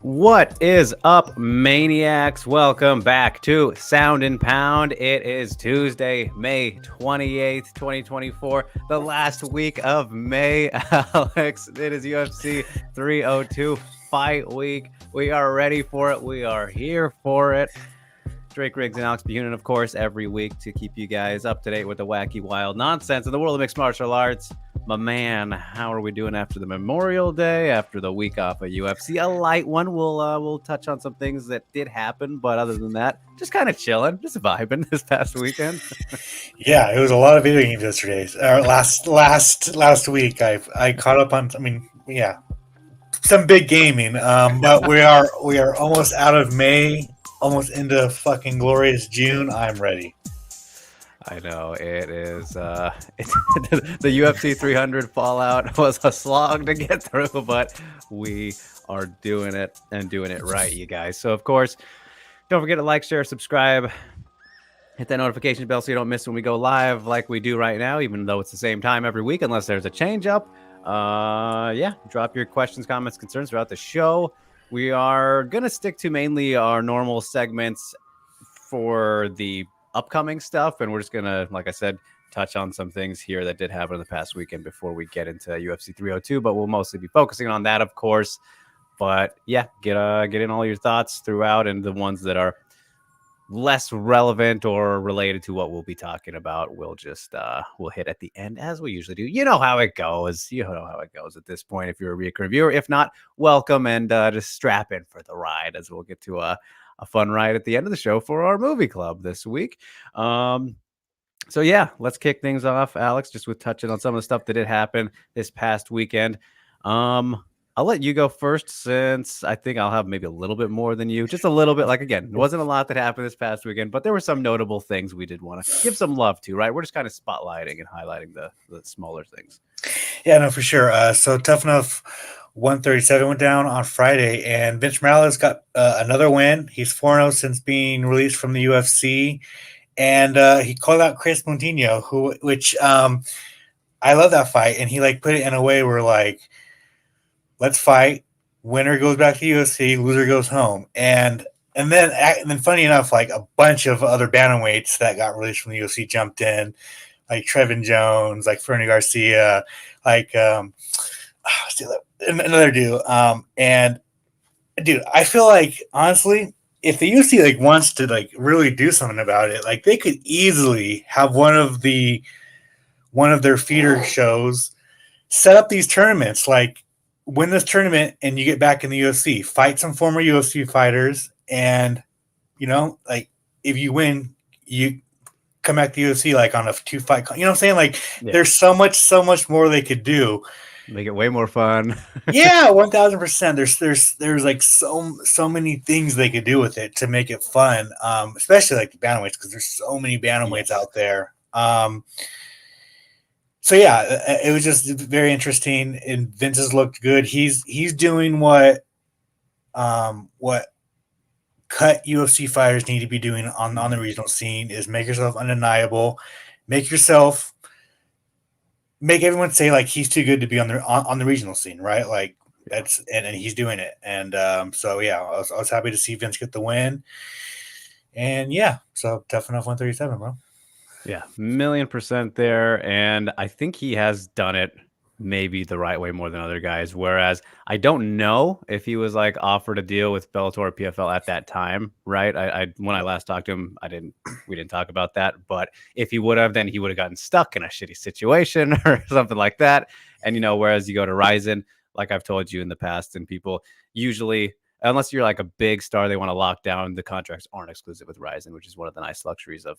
What is up, Maniacs? Welcome back to Sound and Pound. It is Tuesday, May 28th, 2024, the last week of May. Alex, it is UFC 302 Fight Week. We are ready for it. We are here for it. Drake Riggs and Alex Buchanan, of course, every week to keep you guys up to date with the wacky, wild nonsense in the world of mixed martial arts. My man, how are we doing after the Memorial Day, after the week off of UFC? A light one. We'll touch on some things that did happen, but other than that, just kind of chilling, just vibing this past weekend. Yeah, it was a lot of video games yesterday. Last week, I caught up on. I mean, yeah, some big gaming. But we are almost out of May, almost into fucking glorious June. I'm ready. I know it is. The UFC 300 Fallout was a slog to get through, but we are doing it and doing it right, you guys. So, of course, don't forget to like, share, subscribe, hit that notification bell so you don't miss when we go live like we do right now, even though it's the same time every week, unless there's a change up. Yeah, drop your questions, comments, concerns throughout the show. We are going to stick to mainly our normal segments for the upcoming stuff, and we're just gonna, like I said, touch on some things here that did happen in the past weekend before we get into UFC 302, but we'll mostly be focusing on that, of course. But yeah, get in all your thoughts throughout, and the ones that are less relevant or related to what we'll be talking about, we'll just we'll hit at the end, as we usually do. You know how it goes. At this point if you're a recurring viewer. If not, welcome, and just strap in for the ride, as we'll get to a fun ride at the end of the show for our movie club this week. So yeah, let's kick things off, Alex, just with touching on some of the stuff that did happen this past weekend. I'll let you go first, since I think I'll have maybe a little bit more than you. Just a little bit. Like, again, it wasn't a lot that happened this past weekend, but there were some notable things we did want to give some love to, right? We're just kind of spotlighting and highlighting the smaller things. Yeah, no, for sure. So Tough Enough 137 went down on Friday, and Vince Morales got another win. He's 4-0 since being released from the UFC, and he called out Chris Moutinho, which I love that fight, and he put it in a way where let's fight. Winner goes back to UFC, loser goes home. And then funny enough, a bunch of other bantamweights that got released from the UFC jumped in, like Trevin Jones, like Fernie Garcia, another dude. And dude, I feel like, honestly, if the UFC wants to really do something about it, they could easily have one of their feeder shows set up these tournaments, win this tournament and you get back in the UFC, fight some former UFC fighters, and if you win, you come back to the UFC on a 2-fight. You know what I'm saying? Yeah. There's so much more they could do. Make it way more fun. Yeah, 1000%. There's so many things they could do with it to make it fun, especially the bantamweights, because there's so many bantamweights out there. So yeah, it was just very interesting, and Vince has looked good. He's doing what cut UFC fighters need to be doing on the regional scene, is make yourself undeniable, make everyone say he's too good to be on the regional scene, right? That's and he's doing it, and so yeah, I was happy to see Vince get the win, and yeah, so Tough Enough 137, bro. Yeah, 1,000,000% there. And I think he has done it maybe the right way more than other guys. Whereas I don't know if he was offered a deal with Bellator or PFL at that time, right? I when I last talked to him, we didn't talk about that. But if he would have, then he would have gotten stuck in a shitty situation or something like that. And whereas you go to Ryzen, like I've told you in the past, and people usually, unless you're a big star, they want to lock down, the contracts aren't exclusive with Ryzen, which is one of the nice luxuries of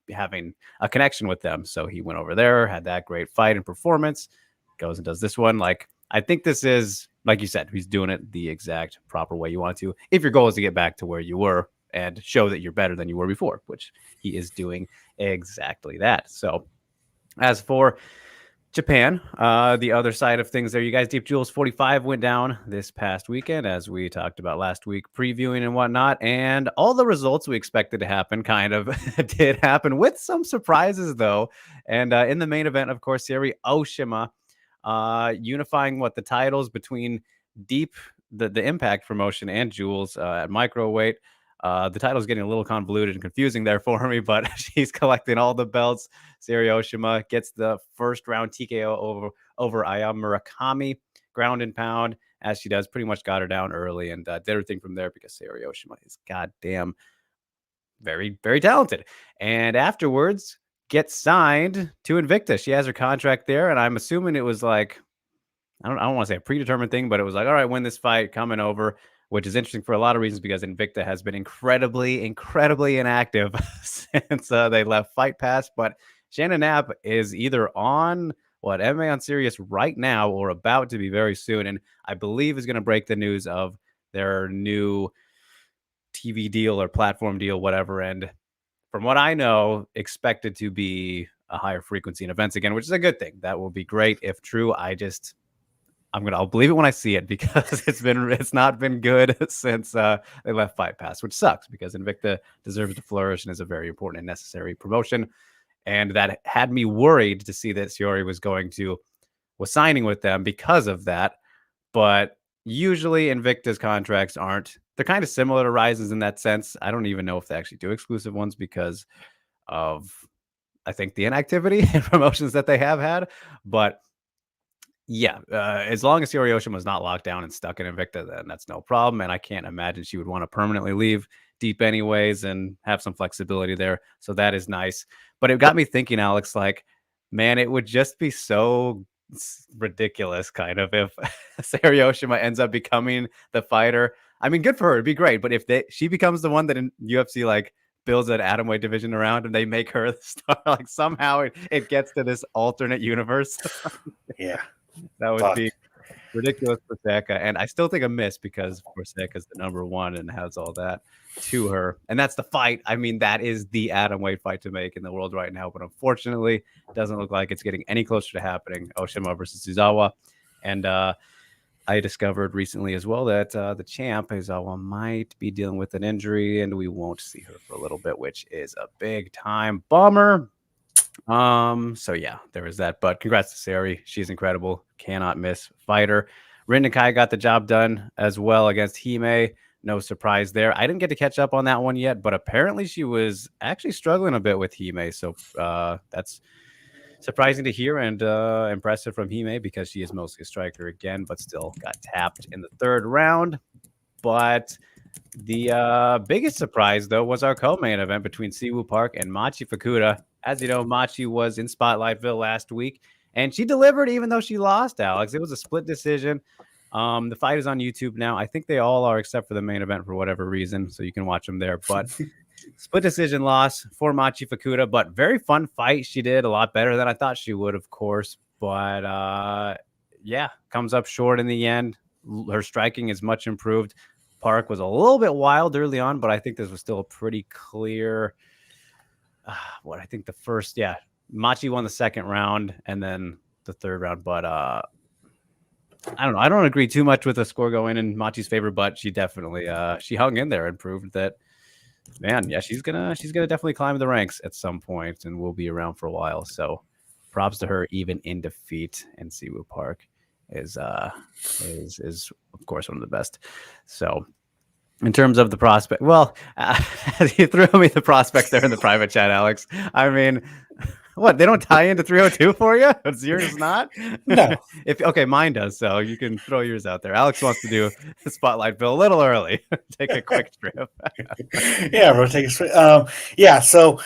having a connection with them. So he went over there, had that great fight and performance, goes and does this one. I think this is, like you said, he's doing it the exact proper way you want to, if your goal is to get back to where you were and show that you're better than you were before, which he is doing exactly that. So as for Japan, the other side of things there, you guys, Deep Jewels 45 went down this past weekend, as we talked about last week, previewing and whatnot, and all the results we expected to happen kind of did happen, with some surprises though. And in the main event, of course, Siri Oshima unifying the titles between Deep the Impact promotion and Jules at microweight. The title's getting a little convoluted and confusing there for me, but she's collecting all the belts. Sarioshima gets the first round TKO over Aya Murakami, ground and pound, as she does. Pretty much got her down early and did everything from there because Sarioshima is goddamn very, very talented. And afterwards, gets signed to Invicta. She has her contract there, and I'm assuming it was like I don't want to say a predetermined thing, but it was like, all right, win this fight, coming over, which is interesting for a lot of reasons because Invicta has been incredibly, incredibly inactive since they left Fight Pass. But Shannon Knapp is either on MMA on Sirius right now or about to be very soon, and I believe is going to break the news of their new TV deal or platform deal, whatever. And from what I know, expected to be a higher frequency in events again, which is a good thing. That will be great if true. I'll believe it when I see it because it's not been good since they left Fight Pass, which sucks because Invicta deserves to flourish and is a very important and necessary promotion. And that had me worried to see that Shiori was signing with them because of that. But usually Invicta's contracts they're kind of similar to Rise's in that sense. I don't even know if they actually do exclusive ones because of, I think, the inactivity and promotions that they have had. But yeah, as long as Hiroyoshima was not locked down and stuck in Invicta, then that's no problem. And I can't imagine she would want to permanently leave Deep anyways and have some flexibility there. So that is nice. But it got me thinking, Alex, like, man, it would just be so ridiculous kind of if Sarioshima ends up becoming the fighter. I mean, good for her. It'd be great. But if she becomes the one that in UFC, like, builds an atomweight division around and they make her the star, like somehow it gets to this alternate universe. Yeah. That would be ridiculous for Seka. And I still think a miss because, of course, Seka's the number one and has all that to her. And that's the fight. I mean, that is the atomweight fight to make in the world right now. But unfortunately, it doesn't look like it's getting any closer to happening. Oshima versus Uzawa. And I discovered recently as well that the champ, Uzawa, might be dealing with an injury and we won't see her for a little bit, which is a big time bummer. So yeah, there was that. But congrats to Sari. She's incredible. Cannot miss fighter. Rin Nakai got the job done as well against Hime. No surprise there. I didn't get to catch up on that one yet, but apparently she was actually struggling a bit with Hime. So that's surprising to hear and impressive from Hime because she is mostly a striker again, but still got tapped in the third round. But the biggest surprise, though, was our co-main event between Siwoo Park and Machi Fukuda. As you know, Machi was in Spotlightville last week, and she delivered even though she lost, Alex. It was a split decision. The fight is on YouTube now. I think they all are except for the main event for whatever reason, so you can watch them there. But split decision loss for Machi Fukuda, but very fun fight. She did a lot better than I thought she would, of course. But yeah, comes up short in the end. Her striking is much improved. Park was a little bit wild early on, but I think this was still a pretty clear. I think the first, Machi won the second round and then the third round. But I don't know. I don't agree too much with the score going in Machi's favor, but she definitely she hung in there and proved that, man, yeah, she's gonna definitely climb the ranks at some point and will be around for a while. So props to her, even in defeat. And Siwoo Park is of course one of the best. So in terms of the prospect, well, you threw me the prospects there in the private chat, Alex. I mean, what, they don't tie into 302 for you? It's yours not? No. Okay, mine does, so you can throw yours out there. Alex wants to do the Spotlightville a little early. Take a quick trip. Yeah, bro, take a straight. So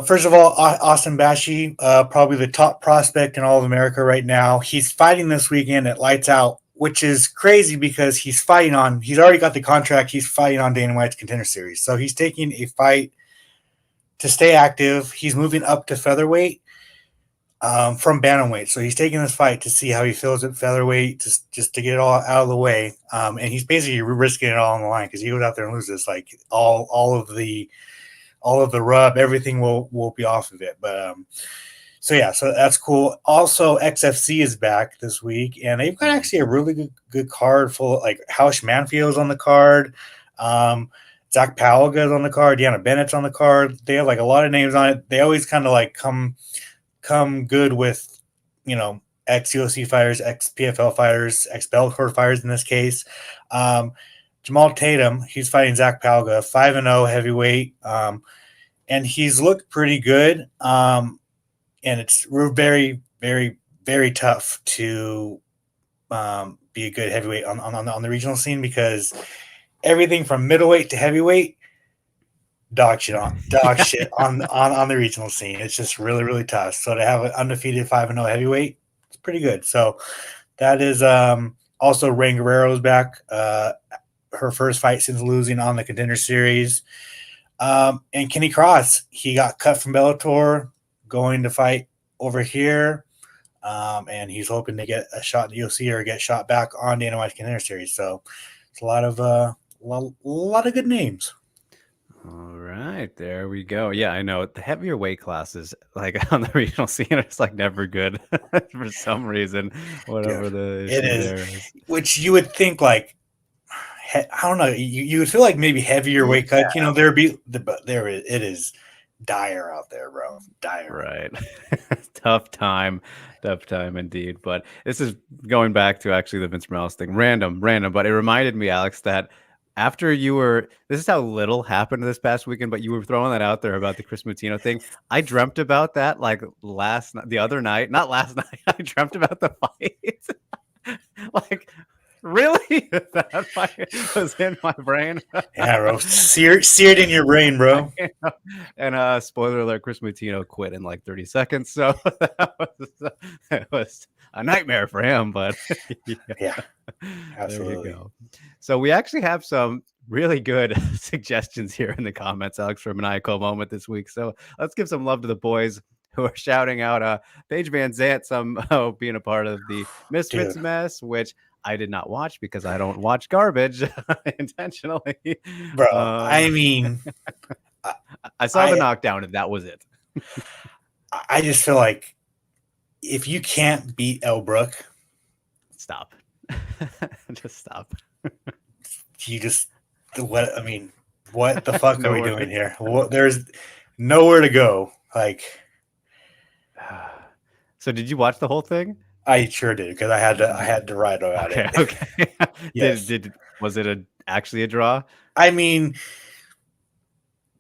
first of all, Austin Bashi, probably the top prospect in all of America right now. He's fighting this weekend at Lights Out, which is crazy because he's already got the contract. He's fighting on Dana White's Contender Series. So he's taking a fight to stay active. He's moving up to featherweight from bantamweight. So he's taking this fight to see how he feels at featherweight, just to get it all out of the way. And he's basically risking it all on the line because he goes out there and loses, like all of the rub, everything will be off of it. But so that's cool. Also, XFC is back this week, and they've got actually a really good card full of, like, Hausch Manfield's on the card. Zach Palga's on the card. Deanna Bennett's on the card. They have a lot of names on it. They always kind of come good with, ex-UFC fighters, ex-PFL fighters, ex-Bellator fighters in this case. Jamal Tatum, he's fighting Zach Palga, 5-0 heavyweight, and he's looked pretty good. And it's very, very, very tough to be a good heavyweight on the regional scene because everything from middleweight to heavyweight, dog shit on the regional scene. It's just really, really tough. So to have an undefeated 5-0 heavyweight, it's pretty good. So that is also Rain Guerrero's back. Her first fight since losing on the Contender Series. And Kenny Cross, he got cut from Bellator, going to fight over here. And he's hoping to get a shot in the UFC or get shot back on Dana White's Contender Series. So it's a lot of good names. All right, there we go. Yeah, I know the heavier weight classes, like on the regional scene, it's like never good for some reason. Whatever the issue there is. Which you would think like, I don't know. You would feel like maybe heavier weight cuts. You know, it is dire out there, bro. Dire. Right. Tough time indeed. But this is going back to actually the Vince Morales thing. Random. But it reminded me, Alex, that after this is how little happened this past weekend, but you were throwing that out there about the Chris Mutino thing. I dreamt about that like the other night, not last night. I dreamt about the fight. Like, really? That fight was in my brain. Yeah, bro. Seared in your brain, bro. And spoiler alert, Chris Mutino quit in like 30 seconds. So that was a nightmare for him, but yeah, absolutely. There you go. So we actually have some really good suggestions here in the comments, Alex, for a Maniacal moment this week. So let's give some love to the boys who are shouting out Paige Van Zant being a part of the Misfits mess, which I did not watch because I don't watch garbage intentionally. Bro, I mean, I saw the knockdown and that was it. I just feel like if you can't beat Elle Brook, stop. Just stop. What the fuck are we doing here? There's nowhere to go. Like, so did you watch the whole thing? I sure did because I had to write about it. Okay. Yes. Was it actually a draw? I mean,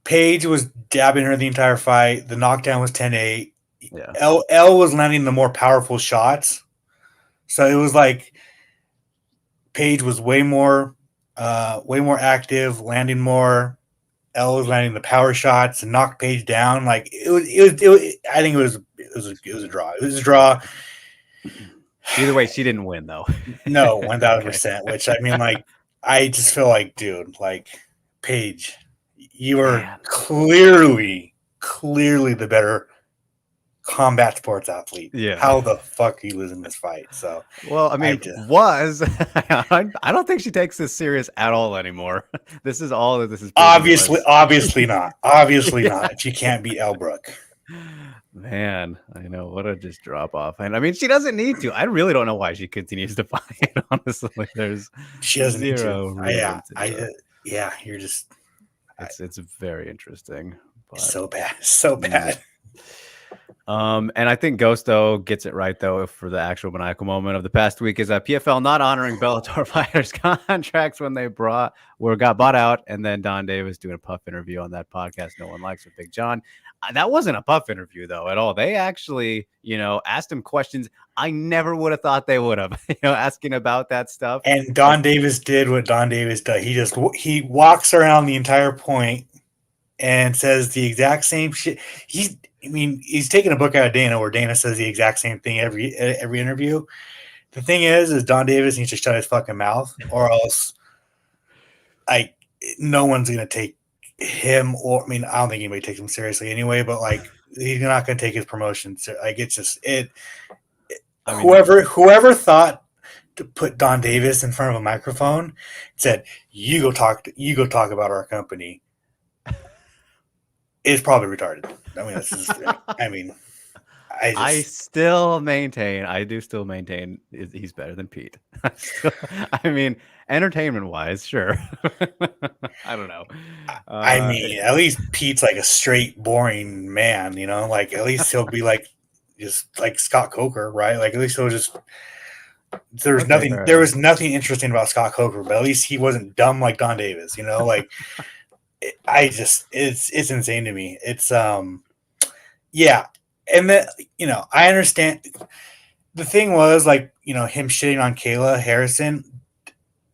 Paige was dabbing her the entire fight. The knockdown was 10-8. Yeah. Elle was landing the more powerful shots. So it was like Paige was way more active, landing more. Elle was landing the power shots and knocked Paige down. Like it was I think it was a draw. It was a draw. Either way, she didn't win though. No, 1,000%. Which I mean, like, I just feel like, dude, like Paige, you are clearly the better combat sports athlete. Yeah. How the fuck are you losing this fight? So, well, I mean, I don't think she takes this serious at all anymore. This is all that this is. Obviously not. Obviously not. She can't beat Elle Brook. Man, I know, what a just drop off. And I mean, she doesn't need to. I really don't know why she continues to fight. Honestly, she doesn't need to. Yeah, you're just. It's very interesting. But, so bad. And I think Ghost though gets it right though for the actual Maniacal moment of the past week is that PFL not honoring Bellator fighters' contracts when they got bought out, and then Don Davis doing a puff interview on that podcast no one likes with Big John. That wasn't a puff interview though at all. They actually, asked him questions I never would have thought they would have, asking about that stuff. And Don Davis did what Don Davis does. He walks around the entire point and says the exact same shit. He's taking a book out of Dana where Dana says the exact same thing every interview. The thing is Don Davis needs to shut his fucking mouth, or else, no one's gonna take him. Or I don't think anybody takes him seriously anyway. But he's not gonna take his promotion. So, it's just it. Whoever thought to put Don Davis in front of a microphone said, "You go talk about our company." Is probably retarded. I do still maintain he's better than Pete. Entertainment wise, sure. I don't know. At least Pete's like a straight, boring man, at least he'll be like, just like Scott Coker, right? Like at least it was just Okay, fair there enough. was nothing interesting about Scott Coker, but at least he wasn't dumb like Don Davis, you know. Like it's insane to me. It's yeah, and then I understand. The thing was like him shitting on Kayla Harrison.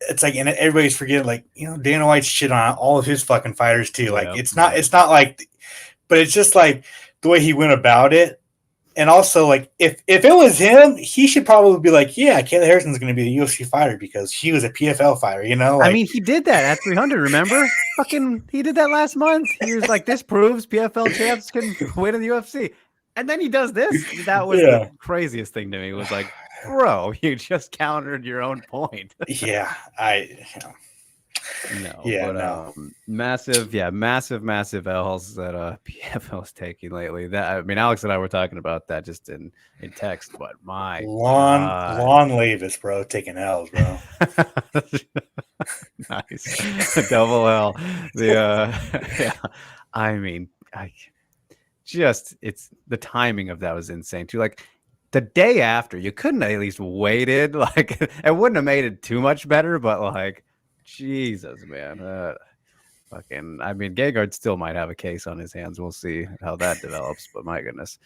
It's like, and everybody's forgetting, like, Dana White shit on all of his fucking fighters too. Like, Yeah, it's not like, but it's just like the way he went about it. And also, like, if it was him, he should probably be like, yeah, Kayla Harrison's going to be a UFC fighter because she was a PFL fighter, I like, mean, he did that at 300. Remember? Fucking, he did that last month. He was like, "This proves PFL champs can win in the UFC," and then he does this. That was the yeah, craziest thing to me. It was like, bro, you just countered your own point. yeah, No, yeah, but no, massive, yeah, massive L's that PFL is taking lately. That, I mean, Alex and I were talking about that just in text, but my God. Lon Lavis, bro, taking L's, bro. Nice. Double L. The yeah. I mean, I just it's the timing of that was insane too. Like the day after, you couldn't at least waited. Like it wouldn't have made it too much better, but like Jesus, man. Fucking, I mean, Gegard still might have a case on his hands. We'll see how that develops, but my goodness.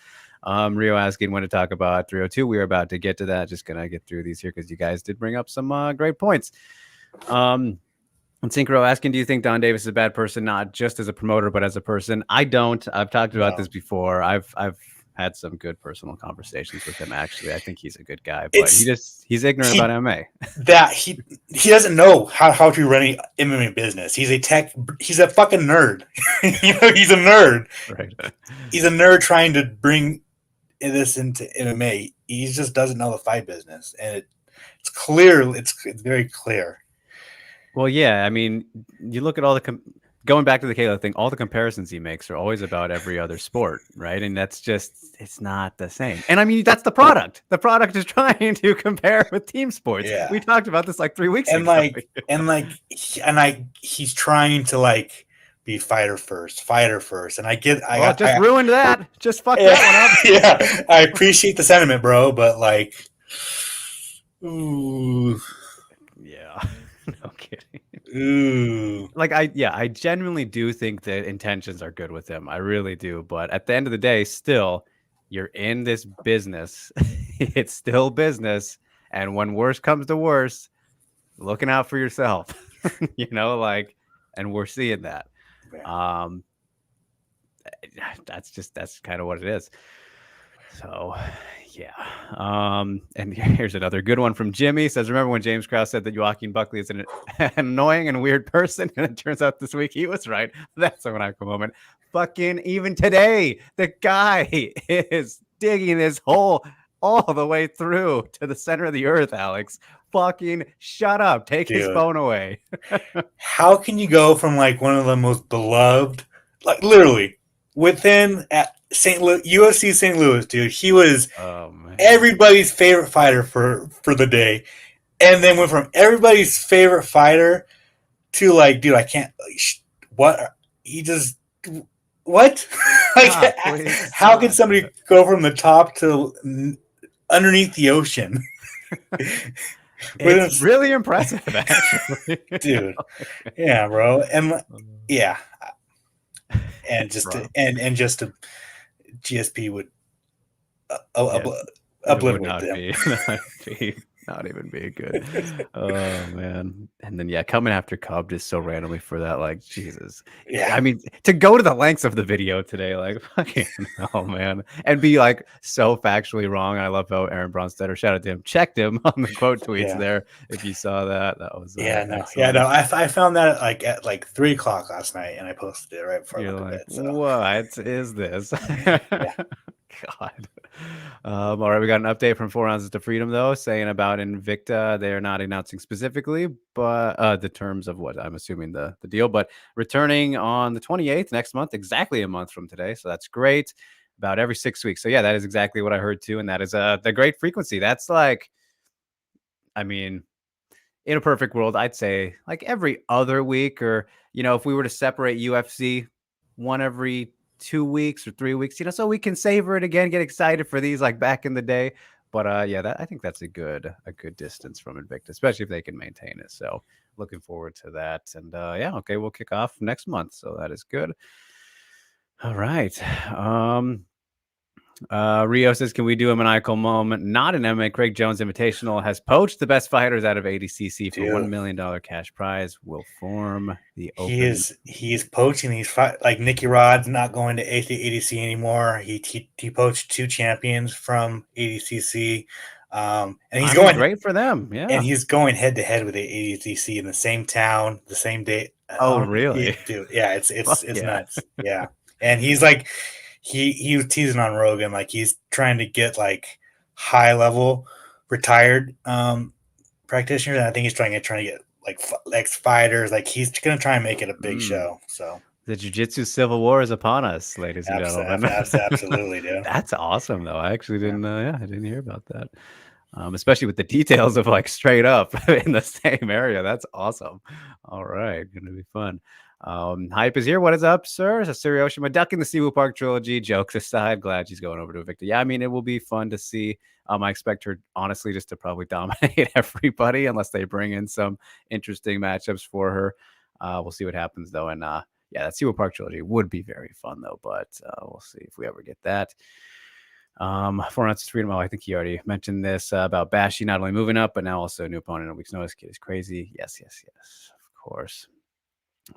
Rio asking when to talk about 302. We are about to get to that. Just gonna get through these here because you guys did bring up some great points. And Synchro asking, do you think Don Davis is a bad person, not just as a promoter, but as a person? I don't. I've talked about this before. I've had some good personal conversations with him. Actually, I think he's a good guy, but It's he's ignorant about MMA. that he doesn't know how to run an MMA business. He's a fucking nerd. He's a nerd. Right. He's a nerd trying to bring this into MMA. He just doesn't know the fight business, and it's clear. It's very clear. Well, yeah. I mean, you look at all the going back to the Kayla thing. All the comparisons he makes are always about every other sport, right? And that's just it's not the same. And I mean, that's the product. The product is trying to compare with team sports. Yeah. We talked about this like 3 weeks And ago. he's trying to like be fighter first, and just ruined that. Just fucked yeah, that one up. Yeah, I appreciate the sentiment, bro, but like, ooh, yeah, no kidding. Ooh. Like I genuinely do think that intentions are good with him. I really do. But at the end of the day, still, you're in this business. It's still business. And when worse comes to worse, looking out for yourself. Like, and we're seeing that. That's kind of what it is. So yeah. And here's another good one from Jimmy. Says, remember when James Krause said that Joaquin Buckley is an annoying and weird person? And it turns out this week he was right. That's a maniacal moment. Fucking even today, the guy is digging this hole all the way through to the center of the earth, Alex. Fucking shut up. Take his phone away. How can you go from like one of the most beloved, like literally within at St. Louis, UFC St. Louis, dude, he was everybody's favorite fighter for the day, and then went from everybody's favorite fighter to like, dude, I can't. What he just what? Like, how can somebody go from the top to underneath the ocean? It's really impressive, actually, dude. Yeah, bro, and yeah, and just and just to GSP would obliterate them. Not even be good. Oh man. And then coming after Cub just so randomly for that, like, Jesus. Yeah. I mean, to go to the lengths of the video today, like, fucking oh man, and be like so factually wrong. I love how Aaron Bronstetter, shout out to him, checked him on the quote tweets there. If you saw that was I found that at like 3:00 last night, and I posted it right before I went to bed. So. What is this? God. All right, we got an update from 4 Ounces to Freedom, though, saying about Invicta. They are not announcing specifically, but the terms of what I'm assuming the deal, but returning on the 28th next month, exactly a month from today. So that's great. About every 6 weeks. So yeah, that is exactly what I heard too, and that is the great frequency. That's like, I mean, in a perfect world, I'd say like every other week, or if we were to separate UFC, one every 2 weeks or 3 weeks, so we can savor it again, get excited for these like back in the day. But yeah, I think that's a good distance from Invicta, especially if they can maintain it. So looking forward to that. And yeah, okay, we'll kick off next month, so that is good. All right. Rio says, can we do a maniacal moment? Not an MMA. Craig Jones Invitational has poached the best fighters out of ADCC for $1 million cash prize. Will form the open. He's poaching these like Nicky Rod's not going to ADCC anymore. He poached 2 champions from ADCC. And he's going great for them. Yeah. And he's going head to head with the ADCC in the same town, the same day. Oh, really? Dude, yeah, it's nuts. Yeah. And he's like, he was teasing on Rogan, like he's trying to get like high level retired practitioners, and I think he's trying to get like ex fighters. Like he's gonna try and make it a big show. So the jiu-jitsu civil war is upon us, ladies and gentlemen. Absolutely, dude. That's awesome, though. I actually didn't. I didn't hear about that. Especially with the details of like straight up in the same area. That's awesome. All right, gonna be fun. Hype is here. What is up, sir? So Suryoshima ducking the Siwoo Park trilogy. Jokes aside, glad she's going over to Invicta. Yeah, I mean, it will be fun to see. I expect her, honestly, just to probably dominate everybody unless they bring in some interesting matchups for her. We'll see what happens, though. And yeah, that Siwoo Park trilogy would be very fun, though. But we'll see if we ever get that. 4 ounces freedom. Oh, I think he already mentioned this about Bashi not only moving up, but now also a new opponent in a week's notice. Kid is crazy. Yes, of course.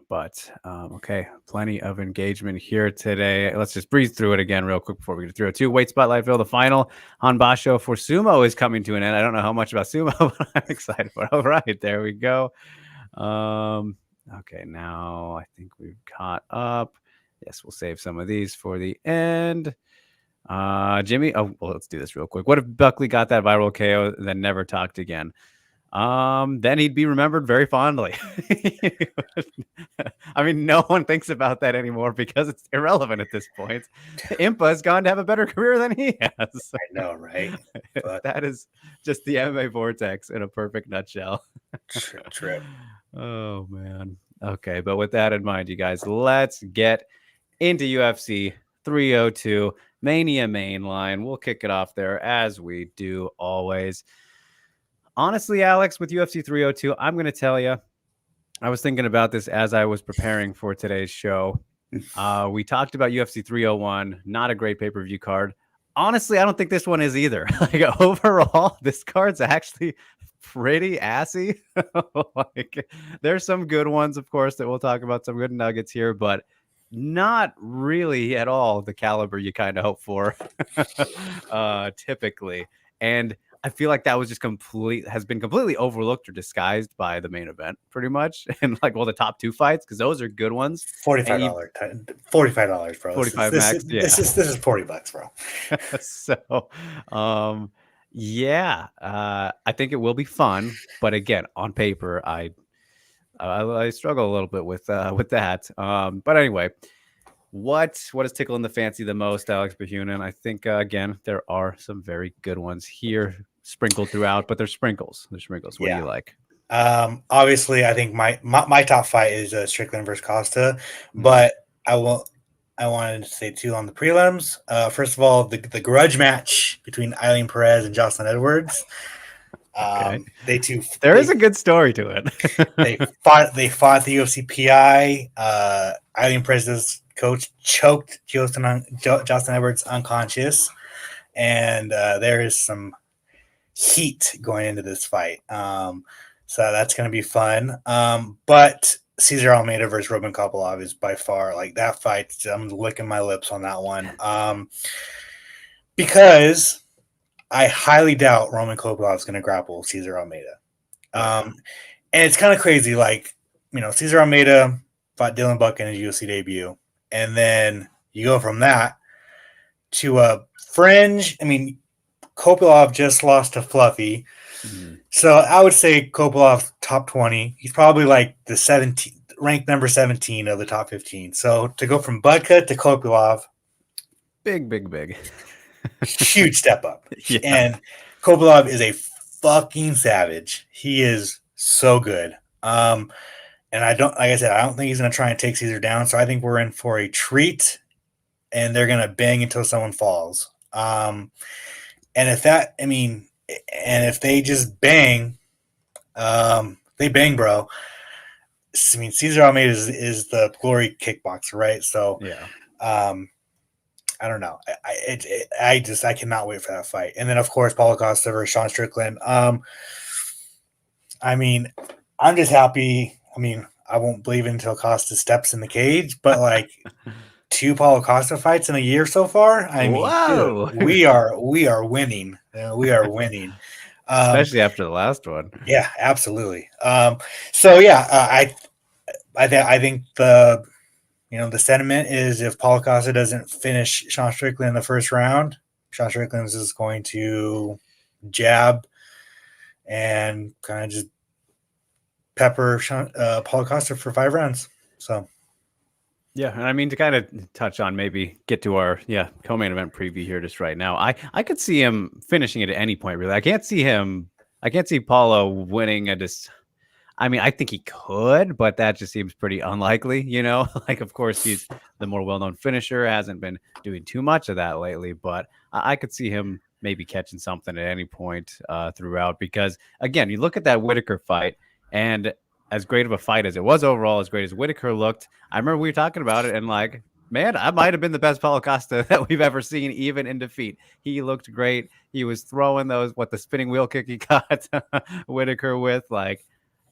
But okay, plenty of engagement here today. Let's just breeze through it again real quick before we get through it. 2 weight spotlight fill. The final Hanbasho for sumo is coming to an end. I don't know how much about sumo, but I'm excited for it. All right, there we go. Okay, now I think we've caught up. Yes, we'll save some of these for the end. Jimmy, well, let's do this real quick. What if Buckley got that viral KO and then never talked again? Then he'd be remembered very fondly. I mean, no one thinks about that anymore because it's irrelevant at this point. Impa has gone to have a better career than he has. I know, right? But that is just the MMA vortex in a perfect nutshell. Trip. Oh, man. Okay, but with that in mind, you guys, let's get into UFC 302 Mania mainline. We'll kick it off there as we do always. Honestly, Alex, with UFC 302, I'm going to tell you, I was thinking about this as I was preparing for today's show. We talked about UFC 301, not a great pay-per-view card. Honestly, I don't think this one is either. Like overall, this card's actually pretty assy. Like, there's some good ones, of course, that we'll talk about, some good nuggets here, but not really at all the caliber you kind of hope for typically. And I feel like that was just has been completely overlooked or disguised by the main event, pretty much, and like the top 2 fights, because those are good ones. $45, bro. 45 max. This is $40, bro. So, yeah, I think it will be fun, but again, on paper, I struggle a little bit with that. But anyway. What is tickling the fancy the most, Alex Bahunin? I think, again, there are some very good ones here sprinkled throughout, but they're sprinkles. What do you like? Obviously, I think my top fight is Strickland versus Costa, but I wanted to say, too, on the prelims. First of all, the grudge match between Eileen Perez and Jocelyn Edwards. Okay. There is a good story to it. they fought the UFC PI. Eileen Perez's coach choked Jocelyn Edwards unconscious, and there is some heat going into this fight. So that's going to be fun. But Cesar Almeida versus Roman Kopylov is by far, like, that fight, I'm licking my lips on that one. Because I highly doubt Roman Kopylov is going to grapple Cesar Almeida. And it's kind of crazy. Like, Cesar Almeida fought Dylan Buck in his UFC debut. And then you go from that to a fringe. I mean, Kopylov just lost to Fluffy. Mm-hmm. So I would say Kopylov's top 20. He's probably like the ranked number 17 of the top 15. So to go from Budka to Kopylov. Big. Huge step up. Yeah. And Kopylov is a fucking savage. He is so good. And I don't think he's going to try and take Cesar down. So I think we're in for a treat. and they're gonna bang until someone falls. And if that, I mean, and if they just bang, they bang, bro. I mean, Cesar Almeida is the glory kickboxer, right? So, Yeah. I don't know. I cannot wait for that fight. And then of course Paulo Costa versus Sean Strickland. I mean, I'm just happy. I mean, I won't believe it until Costa steps in the cage, but like 2 Paulo Costa fights in a year so far. I mean, dude, Whoa. we are winning. We are winning. Especially after the last one. Yeah, absolutely. So yeah, I think the sentiment is if Paulo Costa doesn't finish Sean Strickland in the first round, Sean Strickland is going to jab and kind of just pepper Paulo Costa for 5 rounds. So, yeah, and I mean to kind of touch on maybe get to our co-main event preview here just right now. I could see him finishing it at any point really. I can't see Paulo winning I mean, I think he could, but that just seems pretty unlikely, you know? Like, of course, he's the more well-known finisher, hasn't been doing too much of that lately, but I could see him maybe catching something at any point throughout because, again, you look at that Whitaker fight, and as great of a fight as it was overall, as great as Whitaker looked, I remember we were talking about it, and like, man, I might have been the best Paulo Costa that we've ever seen, even in defeat. He looked great. He was throwing the spinning wheel kick he got Whitaker with, like,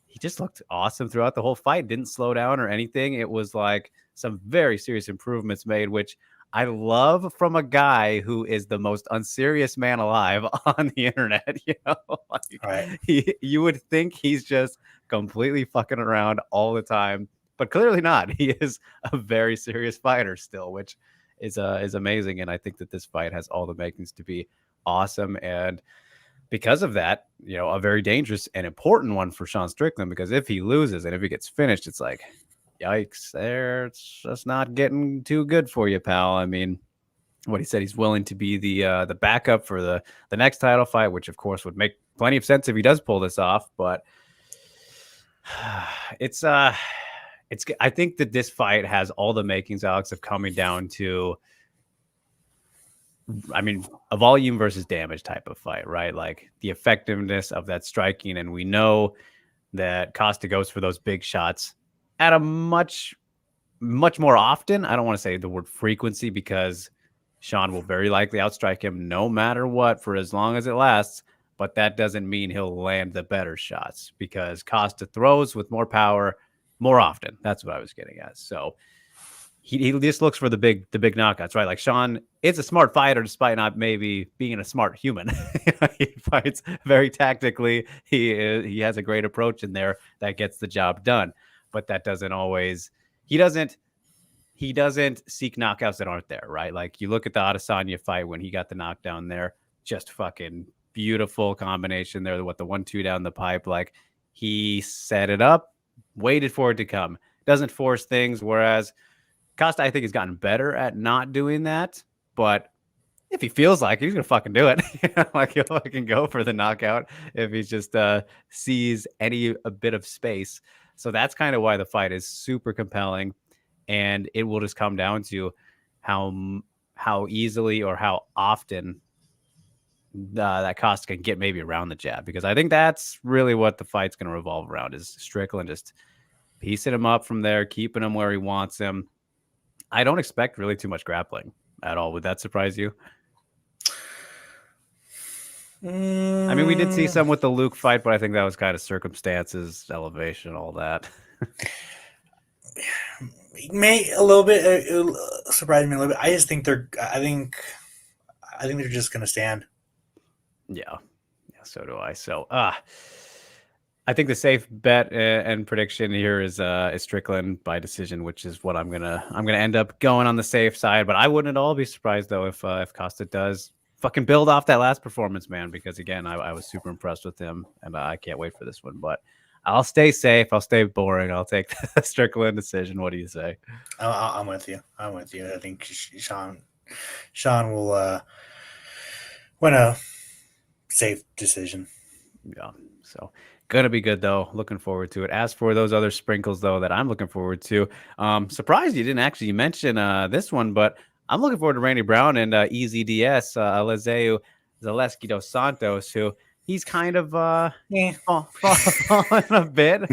he just looked awesome throughout the whole fight. Didn't slow down or anything. It was like some very serious improvements made, which I love from a guy who is the most unserious man alive on the internet. You know, like, right. You would think he's just completely fucking around all the time, but clearly not. He is a very serious fighter still, which is amazing. And I think that this fight has all the makings to be awesome. And because of that, you know, a very dangerous and important one for Sean Strickland, because if he loses and if he gets finished, it's like, yikes, there, it's just not getting too good for you, pal. I mean, what he said, he's willing to be the backup for the next title fight, which of course would make plenty of sense if he does pull this off. But it's I think that this fight has all the makings, Alex, of coming down to, I mean, a volume versus damage type of fight, right? Like the effectiveness of that striking. And we know that Costa goes for those big shots at a much more often. I don't want to say the word frequency because Sean will very likely outstrike him no matter what for as long as it lasts. But that doesn't mean he'll land the better shots because Costa throws with more power more often. That's what I was getting at. So he just looks for the big knockouts, right? Like Sean is a smart fighter despite not maybe being a smart human. He fights very tactically. He has a great approach in there that gets the job done, but that doesn't always. He doesn't seek knockouts that aren't there, right? Like you look at the Adesanya fight when he got the knockdown there, just fucking beautiful combination there. What the 1-2 down the pipe, like he set it up, waited for it to come, doesn't force things, whereas Costa, I think, has gotten better at not doing that, but if he feels like it, he's gonna fucking do it. Like he'll fucking go for the knockout if he just sees a bit of space. So that's kind of why the fight is super compelling, and it will just come down to how easily or how often that Costa can get maybe around the jab, because I think that's really what the fight's going to revolve around, is Strickland just piecing him up from there, keeping him where he wants him. I don't expect really too much grappling at all. Would that surprise you? I mean, we did see some with the Luke fight, but I think that was kind of circumstances, elevation, all that. May a little bit surprise me a little bit. I just think I think they're just gonna stand. Yeah, so do I. So, I think the safe bet and prediction here is Strickland by decision, which is what I'm gonna end up going on the safe side. But I wouldn't at all be surprised though if Costa does fucking build off that last performance, man. Because again, I was super impressed with him, and I can't wait for this one. But I'll stay safe. I'll stay boring. I'll take the Strickland decision. What do you say? I'm with you. I think Sean will win a safe decision. Yeah. So gonna be good though. Looking forward to it. As for those other sprinkles though that I'm looking forward to, surprised you didn't actually mention this one, but I'm looking forward to Randy Brown and EZDS, Eliseu Zaleski dos Santos, who he's kind of Yeah, fallen a bit,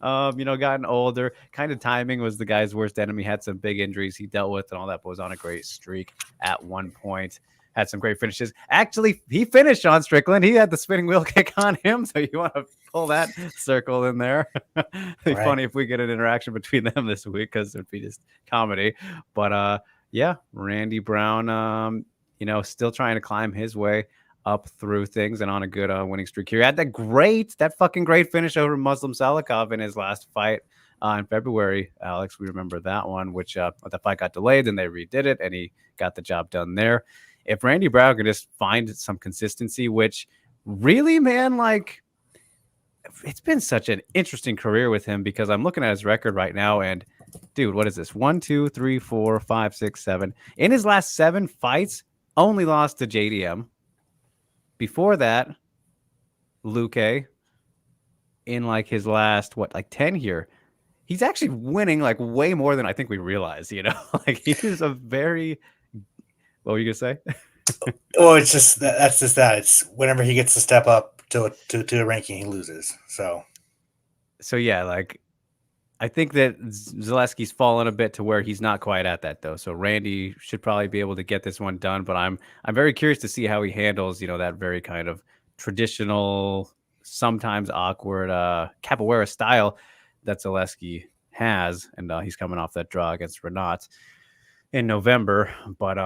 gotten older. Kind of timing was the guy's worst enemy. Had some big injuries he dealt with and all that, but was on a great streak at one point. Had some great finishes. Actually, he finished on Strickland. He had the spinning wheel kick on him. So you want to pull that circle in there. It'd be funny if we get an interaction between them this week because it'd be just comedy. But yeah, Randy Brown, still trying to climb his way up through things and on a good winning streak here. He had that fucking great finish over Muslim Salikov in his last fight in February. Alex, we remember that one, which the fight got delayed, then they redid it, and he got the job done there. If Randy Brown can just find some consistency, which really, man, like it's been such an interesting career with him because I'm looking at his record right now and dude, what is this? 1, 2, 3, 4, 5, 6, 7. In his last 7 fights, only lost to JDM. Before that, Luque. In like his last 10 here, he's actually winning like way more than I think we realize. Like he's a very. What were you gonna say? Well, it's just that's just that. It's whenever he gets to step up to a ranking, he loses. So yeah, like I think that Zaleski's fallen a bit to where he's not quite at that though. So Randy should probably be able to get this one done. But I'm very curious to see how he handles that very kind of traditional, sometimes awkward capoeira style that Zaleski has, and he's coming off that draw against Renat in November. But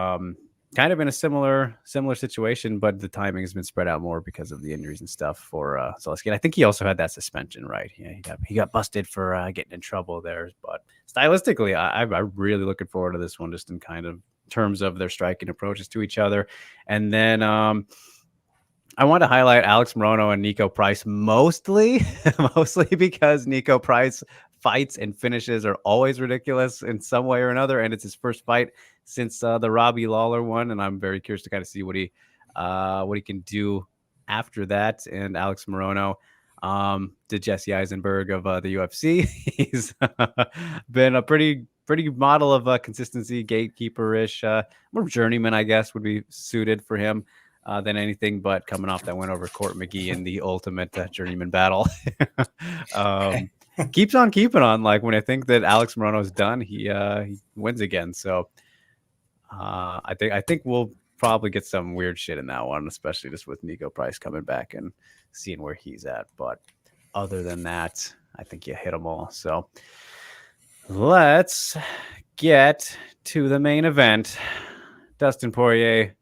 kind of in a similar situation, but the timing has been spread out more because of the injuries and stuff for Zaleski. And I think he also had that suspension, right? Yeah, he got busted for getting in trouble there. But stylistically, I'm really looking forward to this one, just in kind of terms of their striking approaches to each other. And then I want to highlight Alex Morono and Nico Price mostly because Nico Price fights and finishes are always ridiculous in some way or another, and it's his first fight since the Robbie Lawler one, and I'm very curious to kind of see what he can do after that. And Alex Morono, the Jesse Eisenberg of the UFC, he's been a pretty model of consistency, gatekeeper-ish, more journeyman, I guess, would be suited for him. Than anything, but coming off that win over Court McGee in the ultimate journeyman battle. Keeps on keeping on. Like when I think that Alex Morono's done, he wins again. So I think we'll probably get some weird shit in that one, especially just with Nico Price coming back and seeing where he's at. But other than that, I think you hit them all. So let's get to the main event. Dustin Poirier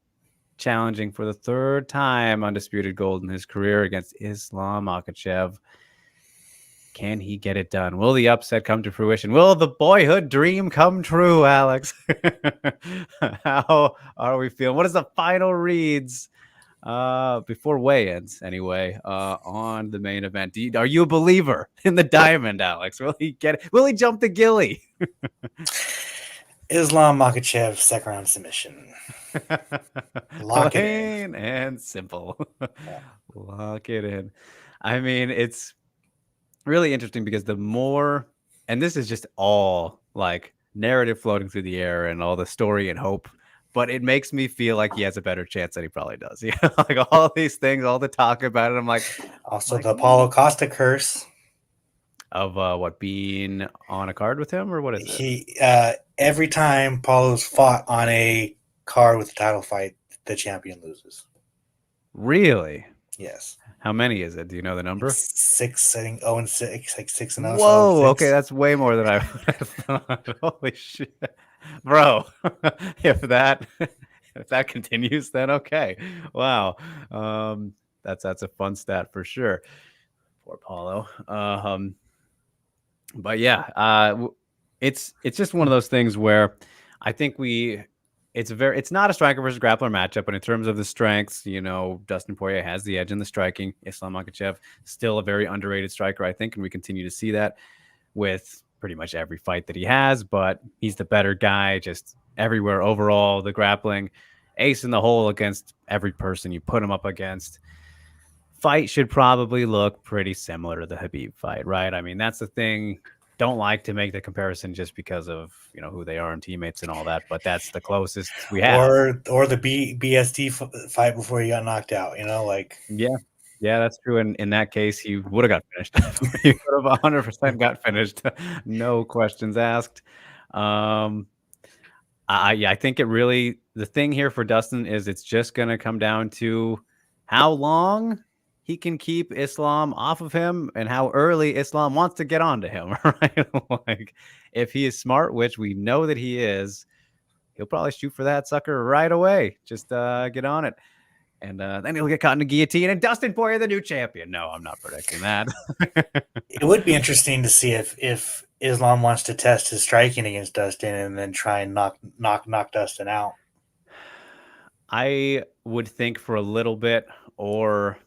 challenging for the 3rd time undisputed gold in his career against Islam Makhachev. Can he get it done? Will the upset come to fruition? Will the boyhood dream come true, Alex? How are we feeling? What is the final reads before weigh-ins, anyway, on the main event? Are you a believer in the diamond, Alex? Will he get it? Will he jump the gilly? Islam Makhachev, 2nd round submission. Lock it in. And simple. Yeah. Lock it in. I mean, it's really interesting because the more, and this is just all like narrative floating through the air and all the story and hope, but it makes me feel like he has a better chance than he probably does. Like all these things, all the talk about it. I'm like, also the Paulo Costa curse of what, being on a card with him, or what is it? He every time Paulo's fought on a card with a title fight, the champion loses. Really? Yes. How many is it? Do you know the number? 6, I think 0-6, like 6-0. Whoa, okay, that's way more than I would have thought. Holy shit. Bro, if that continues, then okay. Wow. That's a fun stat for sure. Poor Paulo. But yeah, it's just one of those things where I think it's not a striker versus grappler matchup, but in terms of the strengths, Dustin Poirier has the edge in the striking. Islam Makhachev, still a very underrated striker, I think, and we continue to see that with pretty much every fight that he has, but he's the better guy just everywhere overall. The grappling, ace in the hole against every person you put him up against. Fight should probably look pretty similar to the Khabib fight, right? I mean, that's the thing. don't like to make the comparison just because of who they are and teammates and all that, but that's the closest we have. Or the BST fight before he got knocked out. Like Yeah, yeah, that's true. In that case, he would have got finished. He would have 100% got finished, no questions asked. Yeah, I think it really the thing here for Dustin is it's just gonna come down to how long he can keep Islam off of him and how early Islam wants to get onto him, right? Like if he is smart, which we know that he is, he'll probably shoot for that sucker right away. Just get on it. And then he'll get caught in a guillotine and Dustin Poirier, the new champion. No, I'm not predicting that. it would be interesting to see if Islam wants to test his striking against Dustin and then try and knock Dustin out. I would think for a little bit, or